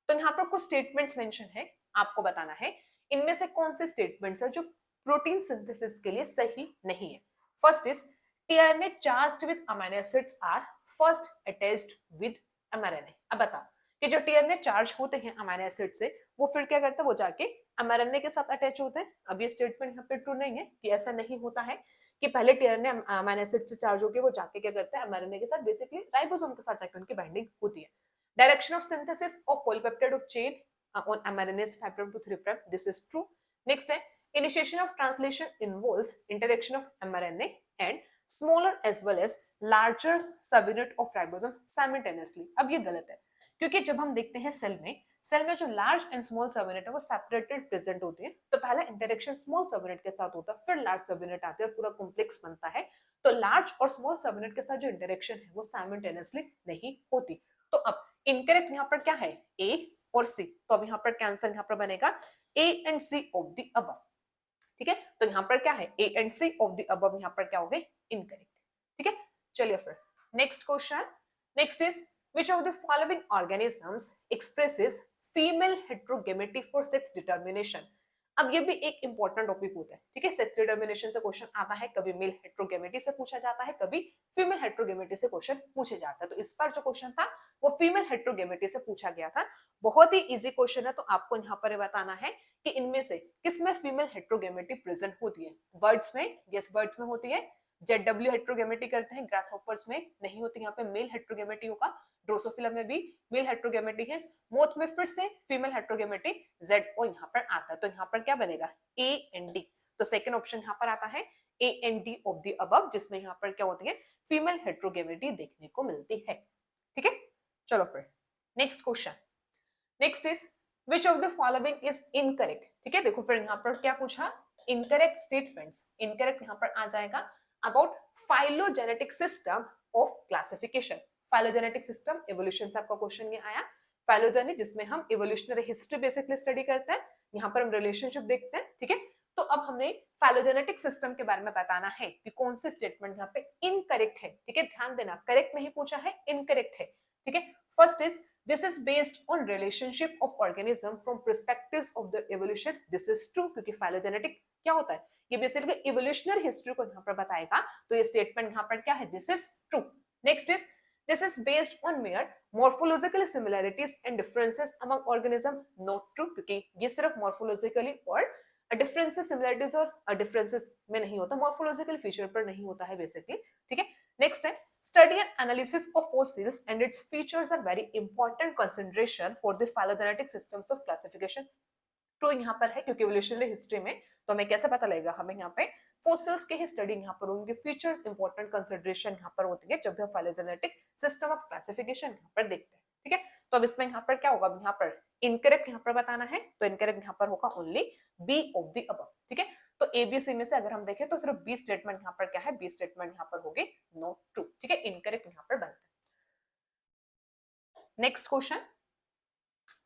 तो यहाँ पर कुछ स्टेटमेंट्स मेंशन है, आपको बताना है इनमें से कौन से स्टेटमेंट्स है जो प्रोटीन सिंथेसिस के लिए सही नहीं है. First is tRNA charged with amino acids are first attached with mRNA. अब बता कि जो टीआरएनए चार्ज होते हैं अमीनो एसिड से, वो फिर क्या करता है, वो जाके एमआरएनए के साथ अटैच होते हैं। अब ये स्टेटमेंट यहाँ पे ट्रू नहीं है कि ऐसा नहीं होता है कि पहले टीआरएनए अमीनो एसिड से चार्ज होकर वो जाके क्या करता है एमआरएनए के साथ, बेसिकली राइबोसोम के साथ जाके उनकी बाइंडिंग होती है। Direction of synthesis of polypeptide of chain on mRNA's 5' to 3'. This is true. Next है, initiation of translation involves interaction of mRNA and smaller as well as larger subunit of ribosome simultaneously. अब ये गलत है क्योंकि जब हम देखते हैं सेल में जो लार्ज एंड स्मॉल सबयूनिट है वो सेपरेटेड प्रेजेंट होते हैं। तो पहले इंटरेक्शन स्मॉल सबयूनिट के साथ होता है, फिर लार्ज सबयूनिट आते हैं, पूरा कॉम्प्लेक्स बनता है। तो लार्ज और स्मॉल सबयूनिट के साथ जो इंटरेक्शन है वो साइमल्टेनियसली नहीं होती। तो अब इनकरेक्ट यहाँ पर क्या है, ए और सी। तो अब यहाँ पर क्या आंसर यहाँ पर बनेगा, A and C of the above. ठीक है, तो यहाँ पर क्या है, A and C of the above यहाँ पर क्या हो गए, इनकरेक्ट। ठीक है, चलिए फिर next question. Next is which of the following organisms expresses female heterogamety for sex determination। अब ये भी एक इंपॉर्टेंट टॉपिक होता है। ठीक है, सेक्स डिटर्मिनेशन से क्वेश्चन आता है, कभी मेल हेट्रोगेमेटी से पूछा जाता है, कभी फीमेल हेट्रोगेमेटी से क्वेश्चन पूछे जाता है। तो इस बार जो क्वेश्चन था वो फीमेल हेट्रोगेमेटी से पूछा गया था। बहुत ही इजी क्वेश्चन है। तो आपको यहाँ पर बताना है कि इनमें से किसमें फीमेल हेट्रोगेमेटी प्रेजेंट होती है। बर्ड्स में, यस बर्ड्स में होती है। जेडडब्ल्यू हेट्रोगेमेटी करते हैं, ग्रासहॉपर्स में नहीं होती, यहाँ पे मेल हेट्रोगेमेटी होगा। ड्रोसोफिला में भी मेल हेट्रोगेमेटी है। मोथ में फिर से फीमेल हेट्रोगेमेटी ZO यहाँ पर आता है। तो यहाँ पर क्या बनेगा, ए एंड डी। तो सेकंड ऑप्शन यहाँ पर आता है A and D of the above, जिसमें यहाँ पर क्या होती है, फीमेल हेट्रोगेमेटी देखने को मिलती है। ठीक है, चलो फिर next question. Next is which of the following is incorrect. ठीक है, देखो फिर यहाँ पर क्या पूछा, इनकरेक्ट स्टेटमेंट्स। इनकरेक्ट यहाँ पर आ जाएगा about phylogenetic system of classification. Phylogenetic system evolution से आपका क्वेश्चन ये आया। फाइलोजेनी जिसमें हम इवोल्यूशनरी हिस्ट्री बेसिकली स्टडी करते हैं, यहाँ पर हम रिलेशनशिप देखते हैं। ठीक है, तो अब हमने फाइलोजेनेटिक सिस्टम के बारे में बताना है कि कौन से स्टेटमेंट यहाँ पे इनकरेक्ट है। ठीक है, ध्यान देना, करेक्ट नहीं पूछा है, इनकरेक्ट है। ठीक है, first is this is based on relationship of organism from perspectives of the evolution. This is true, क्योंकि फाइलोजेनेटिक क्या होता है, ये बेसिकली इवोल्यूशनरी हिस्ट्री को यहाँ पर बताएगा। तो ये स्टेटमेंट यहाँ पर क्या है, this is true. Next is this is based on mere morphological similarities and differences among organism। not true, क्योंकि ये सिर्फ morphologically और differences similarities और differences में नहीं होता, morphological feature पर नहीं होता है बेसिकली। ठीक है, नेक्स्ट है study and analysis of fossils and its features are very important consideration for the phylogenetic systems of classification। True यहाँ पर है क्योंकि इवोल्यूशनरी हिस्ट्री में तो हमें कैसे पता लगेगा, हमें यहाँ पे फोसिल्स के ही स्टडी यहाँ पर उनके फीचर्स इंपॉर्टेंट कंसिडरेशन यहाँ पर होती है जब भी फाइलोजेनेटिक सिस्टम ऑफ क्लासिफिकेशन यहाँ पर देखते हैं। ठीक है, तो अब इसमें यहाँ पर क्या होगा, यहाँ पर इनकरेक्ट यहाँ पर बताना है। तो इनकरेक्ट यहाँ पर होगा only B of the above. ठीक है, तो एबीसी में से अगर हम देखें तो सिर्फ बी स्टेटमेंट यहाँ पर क्या है, बी स्टेटमेंट यहाँ पर होगी नो ट्रू। ठीक है, इनकरेक्ट यहाँ पर बनता है। Next question.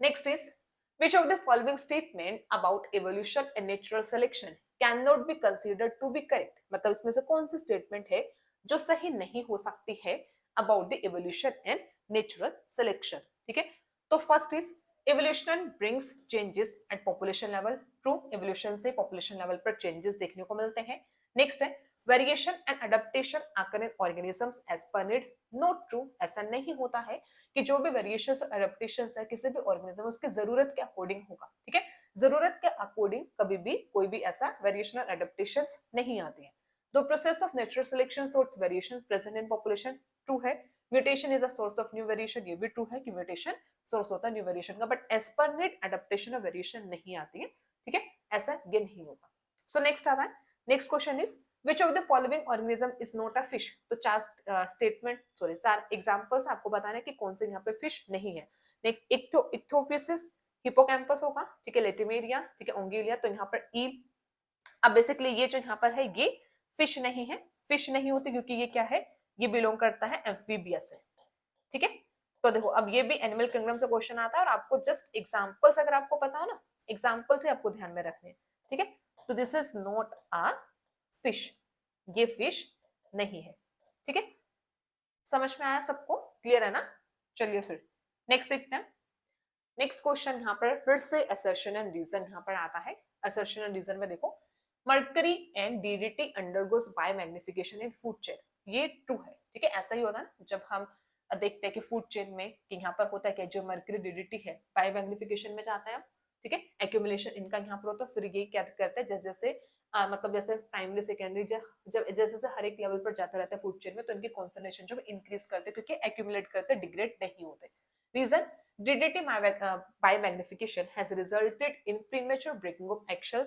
Next is which of the following statement about evolution and natural selection cannot be considered to be correct। मतलब इसमें से कौन सी स्टेटमेंट है जो सही नहीं हो सकती है about the evolution and natural selection। ठीक है, तो first is evolution brings changes at population level। True, evolution से population level पर changes देखने को मिलते हैं। नेक्स्ट है वेरिएशन एंड अडेप्टेशन आकर in organisms as per need. Not true, ऐसा नहीं होता है कि जो भी वेरिएशंस और अडेप्टेशंस है किसी भी ऑर्गेनिज्म उसकी जरूरत के अकॉर्डिंग होगा। ठीक है, जरूरत के अकॉर्डिंग कभी भी कोई भी ऐसा वेरिएशन और अडेप्टेशंस नहीं आती है। The process of natural selection source variation present in population. True है। Mutation is a source of new variation. ये भी ट्रू है कि म्यूटेशन सोर्स होता है न्यू वेरिएशन का, but as per need adaptation और वेरिएशन नहीं आती है। ठीक है, ऐसा ये नहीं होगा। सो नेक्स्ट आता है, next question is which of the following organism is not a fish। तो चार एग्जांपल्स आपको बताना है कि कौन से यहाँ पे फिश नहीं है। इक्थोपिसिस हिपोकैम्पस होगा। ठीक है, लेटिमेरिया, ठीक है, ओंगेलिया, तो यहाँ पर ईल। अब बेसिकली ये जो यहाँ पर है ये फिश नहीं है, फिश नहीं होती क्योंकि ये क्या है, ये बिलोंग करता है एम्फीबियस से। ठीक है, तो देखो अब ये भी एनिमल किंगडम से क्वेश्चन आता है और आपको जस्ट एग्जाम्पल्स अगर आपको पता हो ना, एग्जाम्पल से आपको ध्यान में रखने। ठीक है, तो this is not a fish, ये फिश नहीं है। ठीक है, समझ में आया सबको, क्लियर है ना। चलिए फिर नेक्स्ट देखते हैं। नेक्स्ट क्वेश्चन यहाँ पर फिर से असर्शन एंड रीजन यहाँ पर आता है। असर्शन एंड रीजन में देखो mercury and DDT undergoes biomagnification in food chain. ये ट्रू है, ठीक है। ऐसा ही होता है ना जब हम देखते हैं कि फूड चेन में कि यहाँ पर होता है कि जो मर्क्यूरी डीडीटी है बायोमैग्निफिकेशन में जाता है, ठीक है, एक्यूमुलेशन इनका यहाँ पर होता है, फिर ये क्या करता है जैसे जैसे मतलब जैसे प्राइमरी सेकेंडरी जब जैसे जैसे हर एक लेवल पर जाता रहता है फूड चेन में, तो इनकी कॉन्सेंट्रेशन जो इंक्रीज करते हैं क्योंकि एक्यूमुलेट करते, डिग्रेड नहीं होते। Reason, DDT biomagnification has resulted in premature breaking of eggshell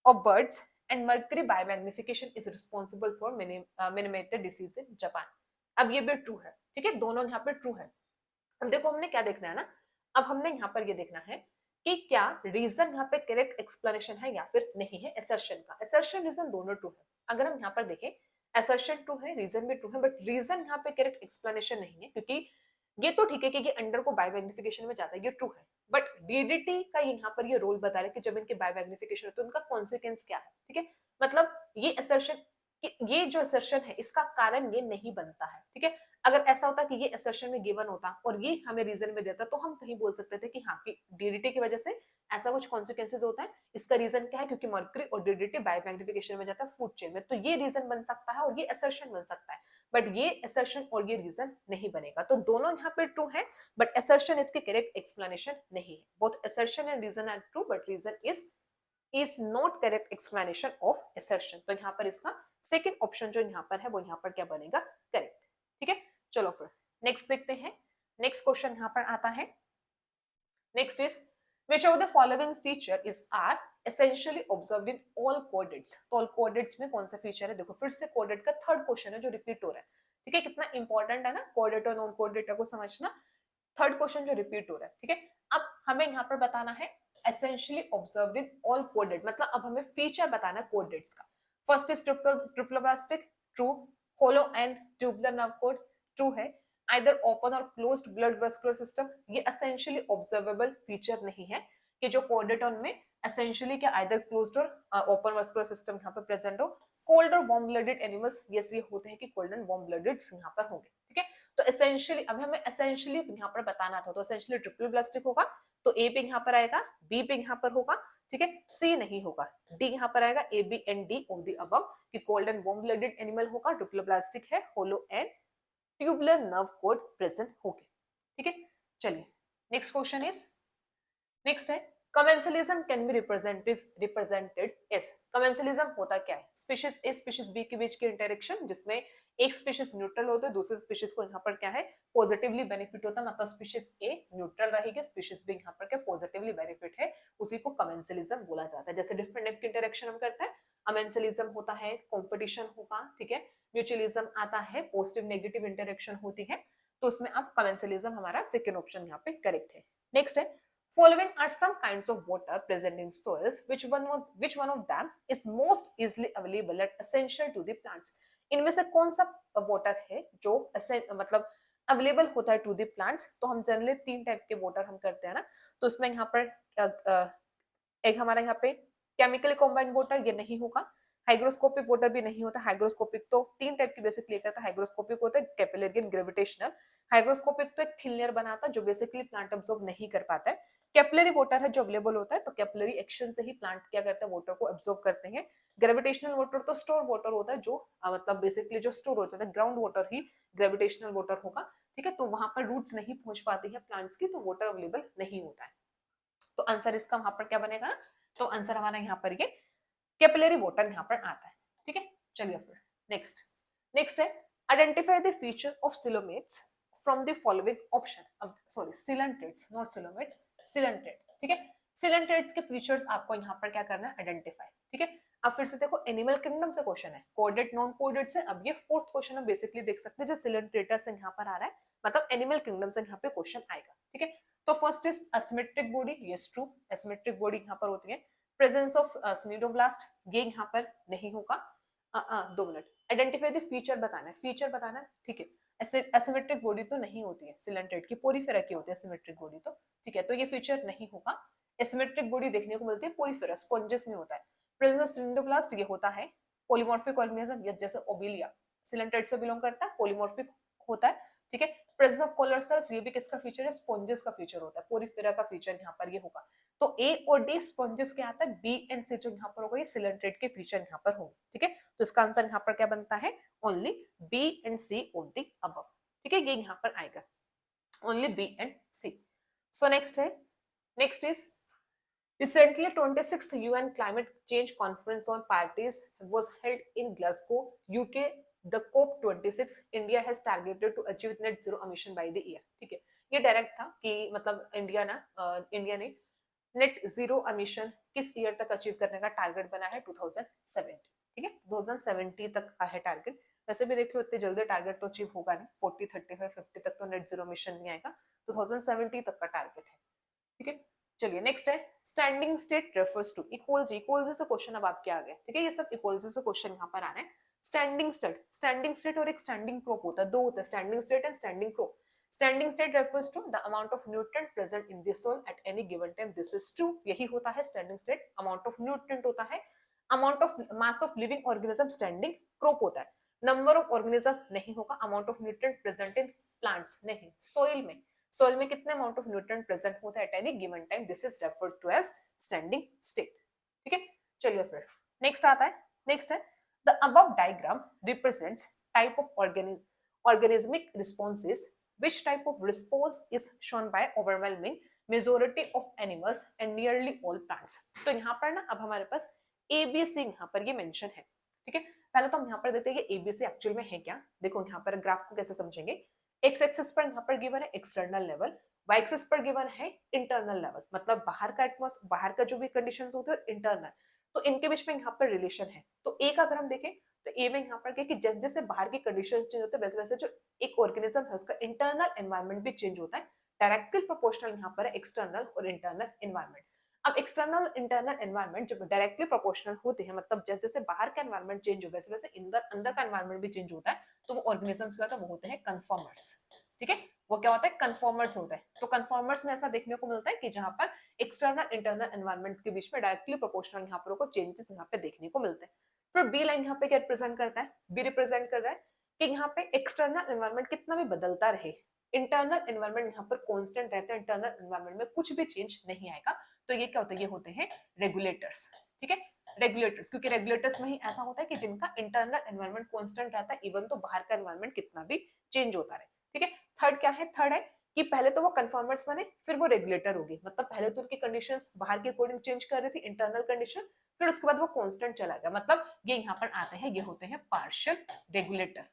of birds, and mercury biomagnification is responsible for minimated disease in Japan। अब ये भी ट्रू है, ठीक है, दोनों यहाँ पे ट्रू है। अब देखो हमने क्या देखना है ना, अब हमने यहाँ पर ये देखना है कि क्या रीजन यहाँ पे करेक्ट एक्सप्लेनेशन है या फिर नहीं है असर्शन का। असर्शन रीजन दोनों ट्रू है। अगर हम यहाँ पर देखें असर्शन ट्रू है, रीजन भी ट्रू है, बट रीजन यहाँ पे करेक्ट एक्सप्लेनेशन नहीं है, क्योंकि ये तो ठीक है कि ये अंडर को बायोमैग्निफिकेशन में जाता है, ये ट्रू है, बट डीडीटी का यहाँ पर ये रोल बता रहा है कि जब इनके बायोमैग्निफिकेशन होता है तो उनका कॉन्सिक्वेंस क्या है, ठीक है। मतलब ये असर्शन, ये जो असर्शन है इसका कारण ये नहीं बनता है, ठीक है। अगर ऐसा होता कि ये असर्शन में गिवन होता और ये हमें रीजन में देता तो हम कहीं बोल सकते थे कि हाँ कि डीडीटी की वजह से ऐसा कुछ कॉन्सिक्वेंसेज होता है, इसका रीजन क्या है, क्योंकि मर्क्यूरी और डीडीटी बायोमैग्निफिकेशन में जाता है फूड चेन में, तो ये रीजन बन सकता है और ये असर्शन बन सकता है, बट ये असर्शन और ये रीजन नहीं बनेगा। तो दोनों यहाँ पे ट्रू है, बट असर्शन इसके करेक्ट एक्सप्लेनेशन नहीं है। Both assertion and reason are true, but reason is not correct explanation of assertion. तो यहाँ पर इसका सेकेंड ऑप्शन जो यहाँ पर है वो यहाँ पर क्या बनेगा, करेक्ट, ठीक है। चलो फिर नेक्स्ट देखते हैं। नेक्स्ट क्वेश्चन यहाँ पर आता है, next is which of the following feature is are essentially observed in all chordates। तो all chordates में कौन सा फीचर है, देखो फिर से chordate का थर्ड क्वेश्चन है जो रिपीट हो रहा है, ठीक है। कितना इंपॉर्टेंट है ना chordate और नॉन chordate को समझना, थर्ड क्वेश्चन जो रिपीट हो रहा है, ठीक है। अब हमें यहाँ पर बताना है essentially observed in all chordate, मतलब अब हमें फीचर बताना है chordates का। First is triploblastic, true. Hollow and tubular nerve cord, true है। आइदर ओपन और क्लोज्ड ब्लड वेस्कुलर सिस्टम, ये एसेंशियली ऑब्जर्वेबल फीचर नहीं है कि जो कोर्डेटोन में एसेंशियली क्या आइदर क्लोज्ड और ओपन वेस्कुलर सिस्टम यहाँ पर प्रेजेंट हो। कोल्ड और वार्म ब्लडेड एनिमल्स ये होते हैं कि कोल्ड एंड वार्म ब्लडेड यहाँ पर होंगे, ठीक है। तो एसेंशियली अब हमें एसेंशियली यहाँ पर बताना था, तो एसेंशियली ट्रिपल ब्लास्टिक होगा, तो ए पे यहाँ पर आएगा, बी पे यहाँ पर होगा, ठीक है, सी नहीं होगा, डी यहाँ पर आएगा, A B and D of the above कि cold and warm blooded animal होगा, ट्रिपल ब्लास्टिक है, hollow and tubular nerve cord present हो गए, ठीक है। चलिए नेक्स्ट क्वेश्चन इज, नेक्स्ट है commensalism can be represented as. Commensalism होता क्या है, स्पीशीज ए स्पीशीज बी के बीच की इंटरेक्शन जिसमें एक स्पीशीज न्यूट्रल होता है, दूसरे स्पीशीज को यहाँ पर क्या है पॉजिटिवली बेनिफिट होता है, मतलब स्पीशीज ए न्यूट्रल रहेगी, स्पीशीज बी यहाँ पर क्या पॉजिटिवली बेनिफिट है, उसी को कमेंसलिज्म बोला जाता है। जैसे डिफरेंट टाइप की इंटरेक्शन हम करते हैं, अमेंसलिज्म होता है कॉम्पिटिशन होगा, ठीक है, म्यूचुअलिज्म आता है पॉजिटिव नेगेटिव इंटरेक्शन होती है, तो उसमें अब कमेंसलिज्म हमारा सेकेंड ऑप्शन यहाँ पे करेक्ट है। नेक्स्ट है following are some kinds of water present in soils, which one of them is most easily available and essential to the plants। इनमें से कौन सा वाटर है जो मतलब अवेलेबल होता है टू द प्लांट्स। तो हम जनरली तीन टाइप के वाटर हम करते हैं ना, तो उसमें यहाँ पर एक हमारा यहाँ पे केमिकली कॉम्बाइंड वाटर ये नहीं होगा, हाइग्रोस्कोपिक वाटर भी नहीं होता। हाइग्रोस्कोपिक तो तीन टाइप की बेसिकली करता है, हाइग्रोस्कोपिक होता है कैपिलरी एंड ग्रेविटेशनल। हाइग्रोस्कोपिक तो एक थिन लेयर बनाता है जो बेसिकली प्लांट अब्सॉर्ब नहीं कर पाता है। कैपिलरी वाटर है जो अवेलेबल होता है, तो कैपिलरी एक्शन से ही प्लांट क्या करता है वाटर को अब्सॉर्ब करते हैं। ग्रेविटेशनल वाटर तो स्टोर वाटर होता है जो मतलब बेसिकली जो स्टोर हो जाता है, ग्राउंड वाटर ही ग्रेविटेशनल वाटर होगा, ठीक है। तो वहां पर रूट्स नहीं पहुंच पाती है प्लांट्स की, तो वाटर अवेलेबल नहीं होता है। तो आंसर इसका वहां पर क्या बनेगा, तो आंसर हमारा यहाँ पर ये कैपिलरी वाटर यहाँ पर आता है, ठीक है। चलिए फिर नेक्स्ट है identify the feature of coelomates from the following option. अब sorry coelenterates, not coelomates, coelenterate, ठीक है। सिलेंट्रेट्स के फीचर्स आपको यहाँ पर क्या करना है आइडेंटिफाई, ठीक है। अब फिर से देखो एनिमल किंगडम से क्वेश्चन है, कोऑर्डिनेट नॉन कोऑर्डिनेट से। अब ये फोर्थ क्वेश्चन हम बेसिकली देख सकते हैं जो सिलेंट्रेटर से यहाँ पर आ रहा है, मतलब एनिमल किंगडम से यहाँ पे क्वेश्चन आएगा, ठीक है। तो first is asymmetric body, yes true, asymmetric body यहाँ पर होती है। प्रेजेंस ऑफ स्निडोब्लास्ट, ये यहाँ पर नहीं होगा। 2 मिनट, आइडेंटिफाई द फीचर बताना है, फीचर बताना है, ठीक है। एसिमेट्रिक बॉडी तो नहीं होती है सिलेंट्रेट की, पोरीफेरा की होती है एसिमेट्रिक बॉडी तो, ठीक है, तो ये फीचर नहीं होगा। एसिमेट्रिक बॉडी देखने को मिलती है पोरीफेरा, स्पॉन्जेस में होता है। प्रेजेंस ऑफ स्निडोब्लास्ट, ये होता है पॉलीमॉर्फिक ऑर्गेनिज्म, जैसे ओबिलिया सिलेंट्रेट से बिलोंग करता है, पॉलीमॉर्फिक होता है, ठीक है। प्रेजेंस ऑफ कॉलर सेल्स, ये भी किसका फीचर है, स्पॉन्जेस का फीचर होता है, पोरिफेरा का फीचर यहाँ पर ये होगा। तो ए और डी स्पॉन्जेस के आता है, बी एंड सी जो यहाँ पर होगा ये सिलेंट्रेट के फीचर यहाँ पर होंगे, ठीक है। तो इसका आंसर यहाँ पर क्या बनता है, only B and C on the above, ठीक है, ये यहाँ पर आएगा only B and C. So next है, next is recently 26th UN climate change conference on parties was held in Glasgow, UK. The COP26 India has targeted to achieve net zero emission by the year, ठीक है। ये direct था कि मतलब India ने net zero emission किस year तक achieve करने का टारगेट बना है, 2070, ठीक है, 2070 तक का है टारगेट। वैसे भी देख लो इतनी जल्दी टारगेट तो अचीव होगा नहीं, 40, 35, 50 तक तो नेट जीरो एमिशन नहीं आएगा, 2070 तक का टारगेट है, ठीक है। चलिए नेक्स्ट है, standing state refers two equals, equals से क्वेश्चन अब आपके आ गए, ठीक है, ये सब इक्वल्स से क्वेश्चन यहाँ पर आ रहे हैं। स्टैंडिंग स्टेट और एक स्टैंडिंग प्रोप होता है, दो होता है, standing state and standing crop. Standing state refers to the amount of nutrient present in the soil at any given time, this is true, यही होता है standing state. Amount of nutrient होता है, amount of mass of living organism standing crop होता है, number of organism नहीं होगा, amount of nutrient present in plants नहीं, सोइल में कितने अमाउंट ऑफ न्यूट्रिएंट प्रेजेंट होता है eight any given time, this is referred to as standing state, ठीक है। चलिए फिर नेक्स्ट आता है, next is the above diagram represents type of organismic responses, which type of response is shown by overwhelming majority of animals and nearly all plants। तो यहाँ पर ना अब हमारे पास एबीसी यहाँ पर ये मेंशन है, ठीक है। पहले तो हम यहाँ पर देते हैं कि एबीसी एक्चुअल में है क्या। देखो यहाँ पर ग्राफ को कैसे समझेंगे, एक्स एक्सिस पर यहाँ पर गिवन है एक्सटर्नल लेवल, वाई एक्सिस पर गिवन है इंटरनल लेवल, मतलब बाहर का एटमॉस्फेयर, बाहर का जो भी कंडीशंस होते हैं इंटरनल, तो इनके बीच में यहाँ पर रिलेशन है। तो ए का अगर हम देखें तो ए में यहाँ पर क्या कि जैसे जैसे बाहर की कंडीशंस चेंज होते हैं वैसे वैसे जो एक ऑर्गेनिज्म है उसका इंटरनल एनवायरनमेंट भी चेंज होता है, डायरेक्टली प्रोपोर्शनल यहाँ पर है एक्सटर्नल और इंटरनल एनवायरनमेंट। अब एक्सटर्नल इंटरनल एनवायरनमेंट जब डायरेक्टली प्रोपोर्शनल होते हैं, मतलब जैसे जैसे बाहर का एनवायरनमेंट चेंज हो वैसे वैसे अंदर का एनवायरनमेंट भी चेंज होता है, तो वो ऑर्गेनिजम्स क्या होता है, वो होते हैं कन्फॉर्मर्स, ठीक है, वो क्या होता है, कन्फॉर्मर्स होता है। तो कन्फॉर्मर्स में ऐसा देखने को मिलता है कि जहां पर एक्सटर्नल इंटरनल एनवायरनमेंट के बीच में डायरेक्टली प्रोपोर्शनल यहाँ पर चेंजेस यहाँ पे देखने को मिलते हैं। फिर बी लाइन यहाँ पे क्या रिप्रेजेंट करता है, बी रिप्रेजेंट कर रहा है कि यहाँ पे एक्सटर्नल एनवायरनमेंट कितना भी बदलता रहे, इंटरनल एनवायरनमेंट यहाँ पर कांस्टेंट रहता है, इंटरनल एनवायरनमेंट में कुछ भी चेंज नहीं आएगा। तो ये क्या होता है, ये होते हैं रेगुलेटर्स, ठीक है, रेगुलेटर्स, क्योंकि रेगुलेटर्स में ही ऐसा होता है कि जिनका इंटरनल एनवायरनमेंट कांस्टेंट रहता है, इवन तो बाहर का एनवायरनमेंट कितना भी चेंज होता रहे, ठीक है। थर्ड क्या है, थर्ड है कि पहले तो वो कन्फर्मर्स बने फिर वो रेगुलेटर होगी, मतलब पहले तो उनकी कंडीशंस बाहर के अकॉर्डिंग चेंज कर रही थी इंटरनल कंडीशन, फिर उसके बाद वो कांस्टेंट चला गया, मतलब ये यहाँ पर आते हैं, ये होते हैं पार्शियल रेगुलेटर,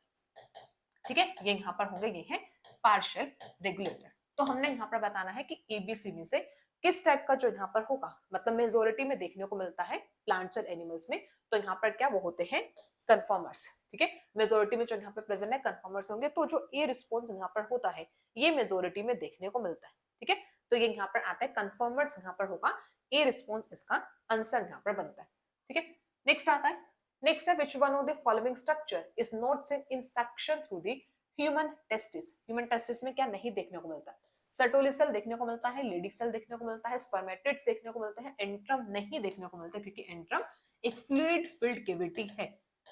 ठीक है, ये यहाँ पर होंगे, ये है पार्शियल रेगुलेटर। तो हमने यहाँ पर बताना है कि एबीसी में से किस टाइप का जो यहाँ पर होगा, मतलब मेजोरिटी में देखने को मिलता है प्लांट्स और एनिमल्स में, तो यहाँ पर क्या वो होते हैं कन्फर्मर्स, ठीक है, मेजोरिटी में जो यहाँ पे प्रेजेंट है कन्फर्मर्स होंगे। तो जो ए रिस्पॉन्स यहाँ पर होता है ये मेजोरिटी में देखने को मिलता है, ठीक है, तो ये यहाँ पर आता है कन्फर्मर्स, यहाँ पर होगा ए रिस्पॉन्स, इसका आंसर यहाँ पर बनता है, ठीक है। नेक्स्ट आता है, नेक्स्ट है which one of the following structure is not seen in section through the human testis। Human testis में क्या नहीं देखने को मिलता, सर्टोली सेल देखने को मिलता है, लेडी सेल देखने को मिलता है, स्पर्मेटिड्स देखने को मिलते हैं, एंट्रम नहीं देखने को मिलता क्योंकि एंट्रम एक फ्लूइड फिल्ड कैविटी है,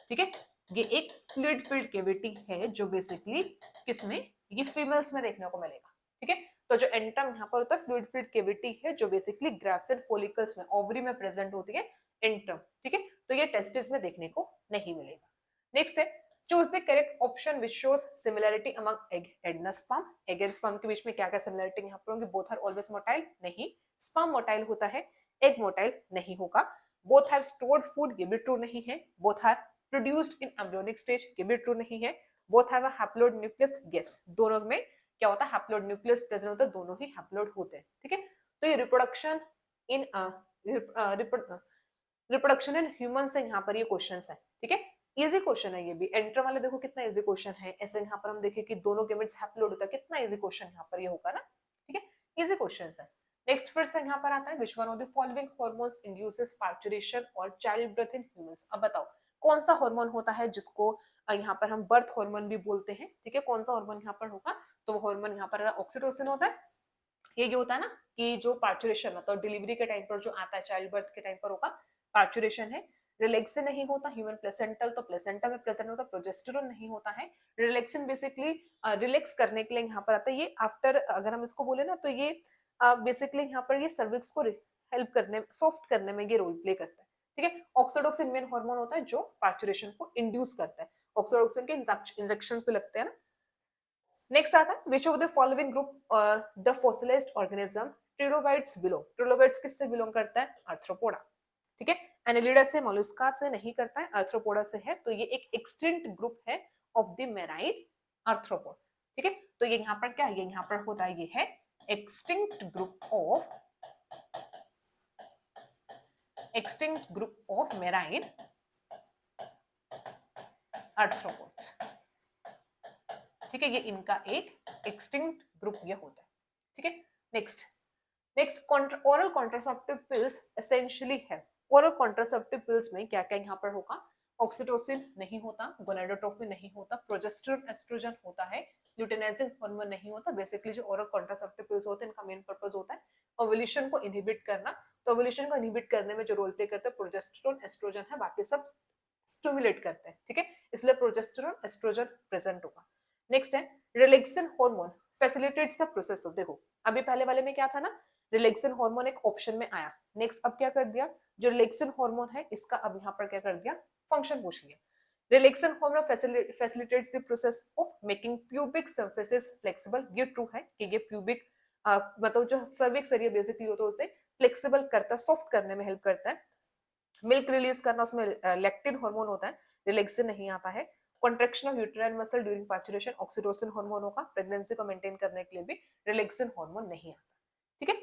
ठीक है, ये एक फ्लूइड फिल्ड कैविटी है जो बेसिकली किसमें, ये फीमेल्स में देखने को मिलेगा, ठीक है। तो जो एंट्रम यहाँ पर होता है फ्लूइड फिल्ड कैविटी है जो बेसिकली ग्राफिन फॉलिकल्स में ओवरी में प्रेजेंट होती है एंट्रम, ठीक है, तो ये टेस्टिस में देखने को नहीं मिलेगा। नेक्स्ट है choose the correct option which shows similarity among egg and sperm. Egg and sperm के बीच में क्या क्या सिमिलरिटी यहाँ पर होंगी, बोथ आर ऑलवेज मोटाइल, नहीं, स्पर्म मोटाइल होता है, एग मोटाइल नहीं होगा, बोथ हैव स्टोर्ड फूड, ये भी ट्रू नहीं है, both are produced in embryonic stage, ये भी ट्रू नहीं है, both have a haploid nucleus, yes, दोनों में क्या होता है हैप्लोइड न्यूक्लियस प्रेजेंट होता है, दोनों ही हैप्लोइड होते हैं, ठीक है। तो ये reproduction in reproduction in human से यहाँ पर ये क्वेश्चन है, ठीक है, इजी क्वेश्चन है ये भी, एंटर वाले देखो कितना इजी क्वेश्चन है, ऐसे यहाँ पर हम देखें कि दोनों गेमेट्स हैप्लोइड होता है, कितना इजी क्वेश्चन यहाँ पर ये होगा ना, ठीक है, इजी क्वेश्चन है। नेक्स्ट फिर से यहाँ पर आता है विच one of the following hormones induces parturition और चाइल्ड बर्थ इन ह्यूमंस। अब बताओ कौन सा हार्मोन होता है जिसको यहाँ पर हम बर्थ हार्मोन भी बोलते हैं, ठीक है, कौन सा हार्मोन यहाँ पर होगा, तो वो हार्मोन यहाँ पर ऑक्सीटोसिन होता है। ये होता है ना कि जो पार्चुरेशन मतलब डिलीवरी के टाइम पर जो आता है चाइल्ड बर्थ के टाइम पर होगा पार्चुरेशन है, रिलैक्सिन नहीं होता, ह्यूमन प्लेसेंटल तो प्लेसेंटा में प्रेजेंट होता, प्रोजेस्टेरोन नहीं होता है। रिलैक्सिन बेसिकली रिलैक्स करने के लिए यहाँ पर आता है, ये आफ्टर अगर हम इसको बोले ना तो ये बेसिकली यहाँ पर ये सर्विक्स को हेल्प करने, सॉफ्ट करने में ये रोल प्ले करता है, ठीक है। ऑक्सीटोसिन मेन हार्मोन होता है जो पार्चुरेशन को इंड्यूस करता है, ऑक्सीटोसिन के इंजेक्शन पे लगते हैं ना। नेक्स्ट आता है which of the following group the fossilised organism trilobites belong, trilobites किससे बिलोंग करता है, आर्थ्रोपोडा, ठीक है। एनालिडा से, मोलस्का से नहीं करता है, आर्थ्रोपोडा से है, तो ये एक एक्सटिंक्ट ग्रुप है ऑफ द मेराइन आर्थ्रोपोड, ठीक है। तो ये यहाँ पर क्या है, ये यहाँ पर होता है, ये है extinct group of marine arthropods, ठीक है। ये इनका एक एक्सटिंक्ट ग्रुप ये होता है, ठीक है। Next oral contraceptive pills essentially है, ओरल कॉन्ट्रासेप्टिव पिल्स में क्या क्या यहाँ पर होगा, ऑक्सीटोसिन नहीं होता, गोनाडोट्रोपिन नहीं होता, प्रोजेस्टेरोन एस्ट्रोजन होता है, ल्यूटेनाइजिंग हार्मोन नहीं होता। बेसिकली जो ओरल कॉन्ट्रासेप्टिव पिल्स होते हैं इनका मेन पर्पस होता है ओव्यूलेशन को इनहिबिट करना, तो ओव्यूलेशन को इनहिबिट करने में जो रोल प्ले करते हैं प्रोजेस्टेरोन एस्ट्रोजन है, बाकी सब स्टिमुलेट करते हैं, ठीक है, इसलिए प्रोजेस्टेरोन एस्ट्रोजन प्रेजेंट होगा। नेक्स्ट है relaxin hormone facilitates the process of, देखो अभी पहले वाले में क्या था ना, रिलैक्सिन हार्मोन एक ऑप्शन में आया, नेक्स्ट अब क्या कर दिया, जो रिलैक्सिन हार्मोन है इसका अब यहाँ पर क्या कर दिया, फंक्शन पूछ लिया। Relaxin hormone facilitates the process of making pubic surfaces flexible, ये ट्रू है कि ये प्यूबिक मतलब जो सर्विक्स एरिया बेसिकली होता है उसे फ्लेक्सिबल करता है, सॉफ्ट करने में हेल्प करता है। मिल्क रिलीज करना, उसमें लेक्टिन हार्मोन होता है, रिलैक्सिन नहीं आता है। Contraction of uterine muscle during parturition, oxytocin hormone होगा, प्रेगनेंसी को मेंटेन करने के लिए भी रिलैक्सिन हार्मोन नहीं आता, ठीक है।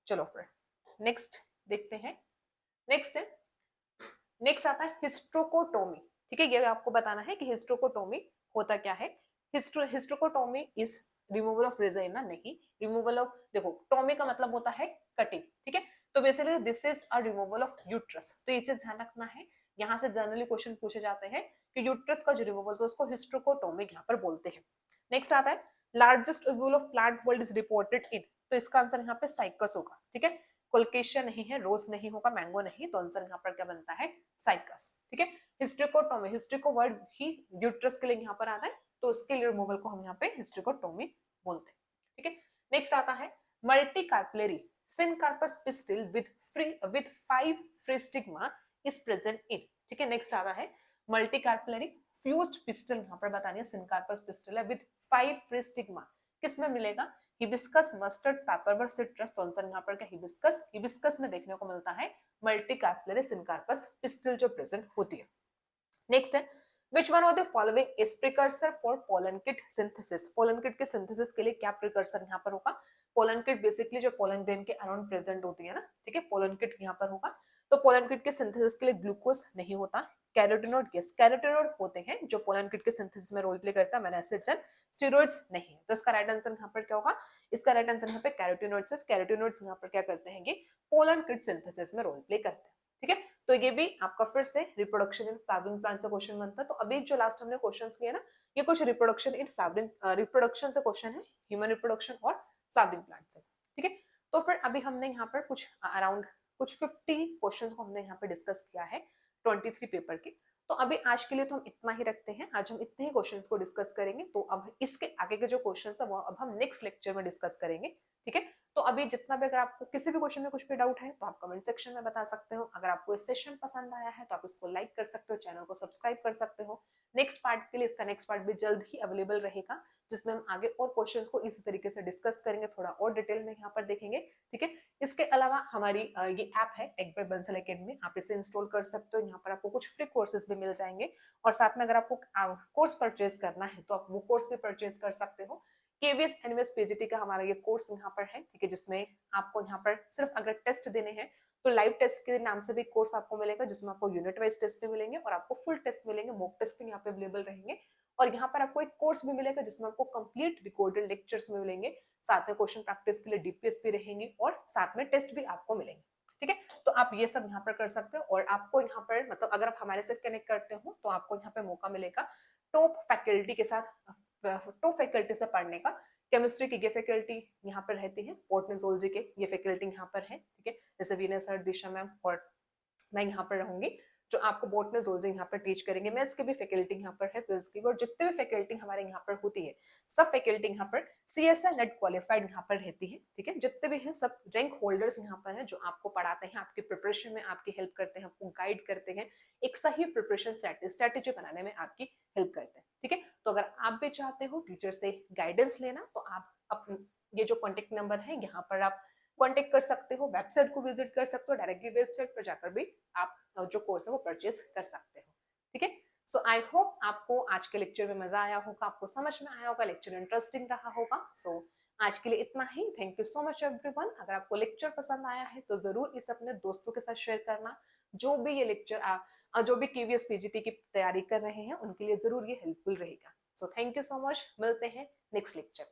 चलो फिर नेक्स्ट देखते हैं। नेक्स्ट है, नेक्स्ट आता है हिस्ट्रोकोटोमी, ठीक है। ये आपको बताना है कि हिस्ट्रोकोटोमी होता क्या है। हिस्ट्रोकोटोमी इज रिमूवल ऑफ वेजाइना, नहीं, रिमूवल ऑफ, देखो टोमी का मतलब होता है कटिंग, ठीक है, तो basically this is a removal of uterus, तो ये चीज ध्यान रखना है, यहाँ से जनरली क्वेश्चन पूछे जाते हैं कि यूट्रस का जो रिमूवल तो उसको हिस्ट्रोकोटोमी यहाँ पर बोलते हैं। नेक्स्ट आता है largest ovule of plant world is reported in, तो इसका आंसर यहाँ पे साइकस होगा, ठीक है। कोलकेशिया नहीं है, रोज नहीं होगा, मैंगो नहीं, तो आंसर यहाँ पर क्या बनता है, साइकस, ठीक है। हिस्ट्रिकोटोमी, हिस्ट्रिको वर्ड ही यूट्रस के लिए यहाँ पर आता है, तो उसके लिए रिमूवल को हम यहाँ पे हिस्ट्रिकोटोमी बोलते हैं, ठीक है। नेक्स्ट आता है multicarpellary syncarpous pistil with 5 free stigma is present in, ठीक है। नेक्स्ट आता है मल्टी कार्पलेरी फ्यूज्ड पिस्टल, यहाँ पर बतानी है सिनकार्पस पिस्टिल है विद 5 फ्री स्टिग्मा, किसमें मिलेगा, हिबिस्कस, मस्टर्ड, पेपरवर, सिट्रस, तो आंसर यहाँ पर क्या हिबिस्कस, हिबिस्कस में देखने को मिलता है मल्टी कार्पलेरी सिनकार्पस पिस्टल जो प्रेजेंट होती है। नेक्स्ट है which one of the following is precursor for pollen kit synthesis, pollen kit के synthesis के लिए क्या precursor यहाँ पर होगा, pollen kit बेसिकली जो pollen grain के अराउंड प्रेजेंट होती है ना, ठीक है, pollen kit यहाँ पर होगा, तो pollen kit के synthesis के लिए ग्लूकोज नहीं होता, कैरोटिनोइड, यस कैरोटिनोइड होते हैं जो पोलन किट के सिंथेसिस में रोल प्ले करता है, अमीनो एसिड्स एंड स्टेरॉइड्स नहीं, तो इसका राइट आंसर यहाँ पर क्या होगा, इसका राइट आंसर यहाँ पे कैरोटिनोइड्स है, कैरोटिनोइड्स यहाँ पर क्या करते हैं, ये पोलन किट सिंथेसिस में रोल प्ले करते हैं, ठीक है। तो ये भी आपका फिर से रिप्रोडक्शन इन फ्लावरिंग प्लांट से क्वेश्चन बनता है, तो अभी जो लास्ट हमने क्वेश्चंस किए ना, ये कुछ रिप्रोडक्शन इन फ्लावरिंग रिप्रोडक्शन से क्वेश्चन है, ह्यूमन रिप्रोडक्शन और फ्लावरिंग प्लांट से, ठीक है। तो फिर अभी हमने यहाँ पर कुछ अराउंड कुछ 50 क्वेश्चंस को हमने यहाँ पे डिस्कस किया है 23 पेपर के, तो अभी आज के लिए तो हम इतना ही रखते हैं, आज हम इतने ही क्वेश्चंस को डिस्कस करेंगे, तो अब इसके आगे के जो क्वेश्चंस है वो अब हम नेक्स्ट लेक्चर में डिस्कस करेंगे, ठीक है। तो अभी जितना भी, अगर आपको किसी भी क्वेश्चन में कुछ भी डाउट है तो आप कमेंट सेक्शन में बता सकते हो, अगर आपको इस सेशन पसंद आया है तो आप इसको लाइक कर सकते हो, चैनल को सब्सक्राइब कर सकते हो। नेक्स्ट पार्ट के लिए इसका नेक्स्ट पार्ट भी जल्द ही अवेलेबल रहेगा, जिसमें हम आगे और क्वेश्चंस को इसी तरीके से डिस्कस करेंगे, थोड़ा और डिटेल में यहाँ पर देखेंगे, ठीक है। इसके अलावा हमारी ये ऐप है टेक बाय बंसल एकेडमी, आप इसे इंस्टॉल कर सकते हो, यहाँ पर आपको कुछ फ्री कोर्सेज भी मिल जाएंगे, और साथ में अगर आपको कोर्स परचेज करना है तो आप वो कोर्स भी परचेज कर सकते हो। केवीएस एनवीएस पीजीटी का हमारा ये कोर्स यहाँ पर है, ठीक है, जिसमें आपको यहाँ पर सिर्फ अगर टेस्ट देने हैं तो लाइव टेस्ट के नाम से भी कोर्स आपको मिलेगा, जिसमें आपको यूनिट वाइज टेस्ट भी मिलेंगे और आपको फुल टेस्ट मिलेंगे, मॉक टेस्ट भी यहाँ पे अवेलेबल रहेंगे, और यहाँ पर आपको एक कोर्स भी मिलेगा जिसमें आपको कंप्लीट रिकॉर्डेड लेक्चर्स में मिलेंगे, साथ में क्वेश्चन प्रैक्टिस के लिए डीपीएस भी रहेंगी और साथ में टेस्ट भी आपको मिलेंगे, ठीक है। तो आप ये सब यहाँ पर कर सकते हो, और आपको यहाँ पर मतलब अगर आप हमारे साथ कनेक्ट करते हो तो आपको यहाँ पे मौका मिलेगा टॉप फैकल्टी के साथ, टॉप फैकल्टी से पढ़ने का। केमिस्ट्री की ये फैकल्टी यहाँ पर रहती है, बॉटनी जूलॉजी के ये फैकल्टी यहाँ पर है, ठीक है, जैसे वीना सर, दिशा मैम और मैं यहाँ पर रहूंगी। जो आपको बॉटनी जूलॉजी यहाँ पर टीच करेंगे। मैथ्स की भी फैकल्टी यहाँ पर है, फिजिक्स की, और जितने भी फैकल्टी हमारे यहाँ पर होती है सब फैकल्टी यहाँ पर CSI नेट क्वालिफाइड यहाँ पर रहती है। ठीक है, जितने भी हैं सब रैंक होल्डर्स यहाँ पर हैं, जो आपको पढ़ाते हैं, आपकी प्रिपरेशन में आपकी हेल्प करते हैं, आपको गाइड करते हैं, एक सही प्रिपरेशन स्ट्रेटेजी बनाने में आपकी हेल्प करते हैं। ठीक है, तो अगर आप भी चाहते हो टीचर से गाइडेंस लेना तो आप अपने ये जो कॉन्टेक्ट नंबर है यहाँ पर आप कांटेक्ट कर सकते हो, वेबसाइट को विजिट कर सकते हो, डायरेक्टली वेबसाइट पर जाकर भी आप जो कोर्स है वो परचेज कर सकते हो। ठीक है, सो आई होप आपको आज के लेक्चर में मजा आया होगा, आपको समझ में आया होगा, लेक्चर इंटरेस्टिंग रहा होगा। सो आज के लिए इतना ही। Thank you so much everyone. अगर आपको लेक्चर पसंद आया है तो जरूर इसे अपने दोस्तों के साथ शेयर करना। जो भी ये लेक्चर जो भी KVS PGT की तैयारी कर रहे हैं उनके लिए जरूर ये हेल्पफुल रहेगा। So thank you so much, मिलते हैं नेक्स्ट लेक्चर।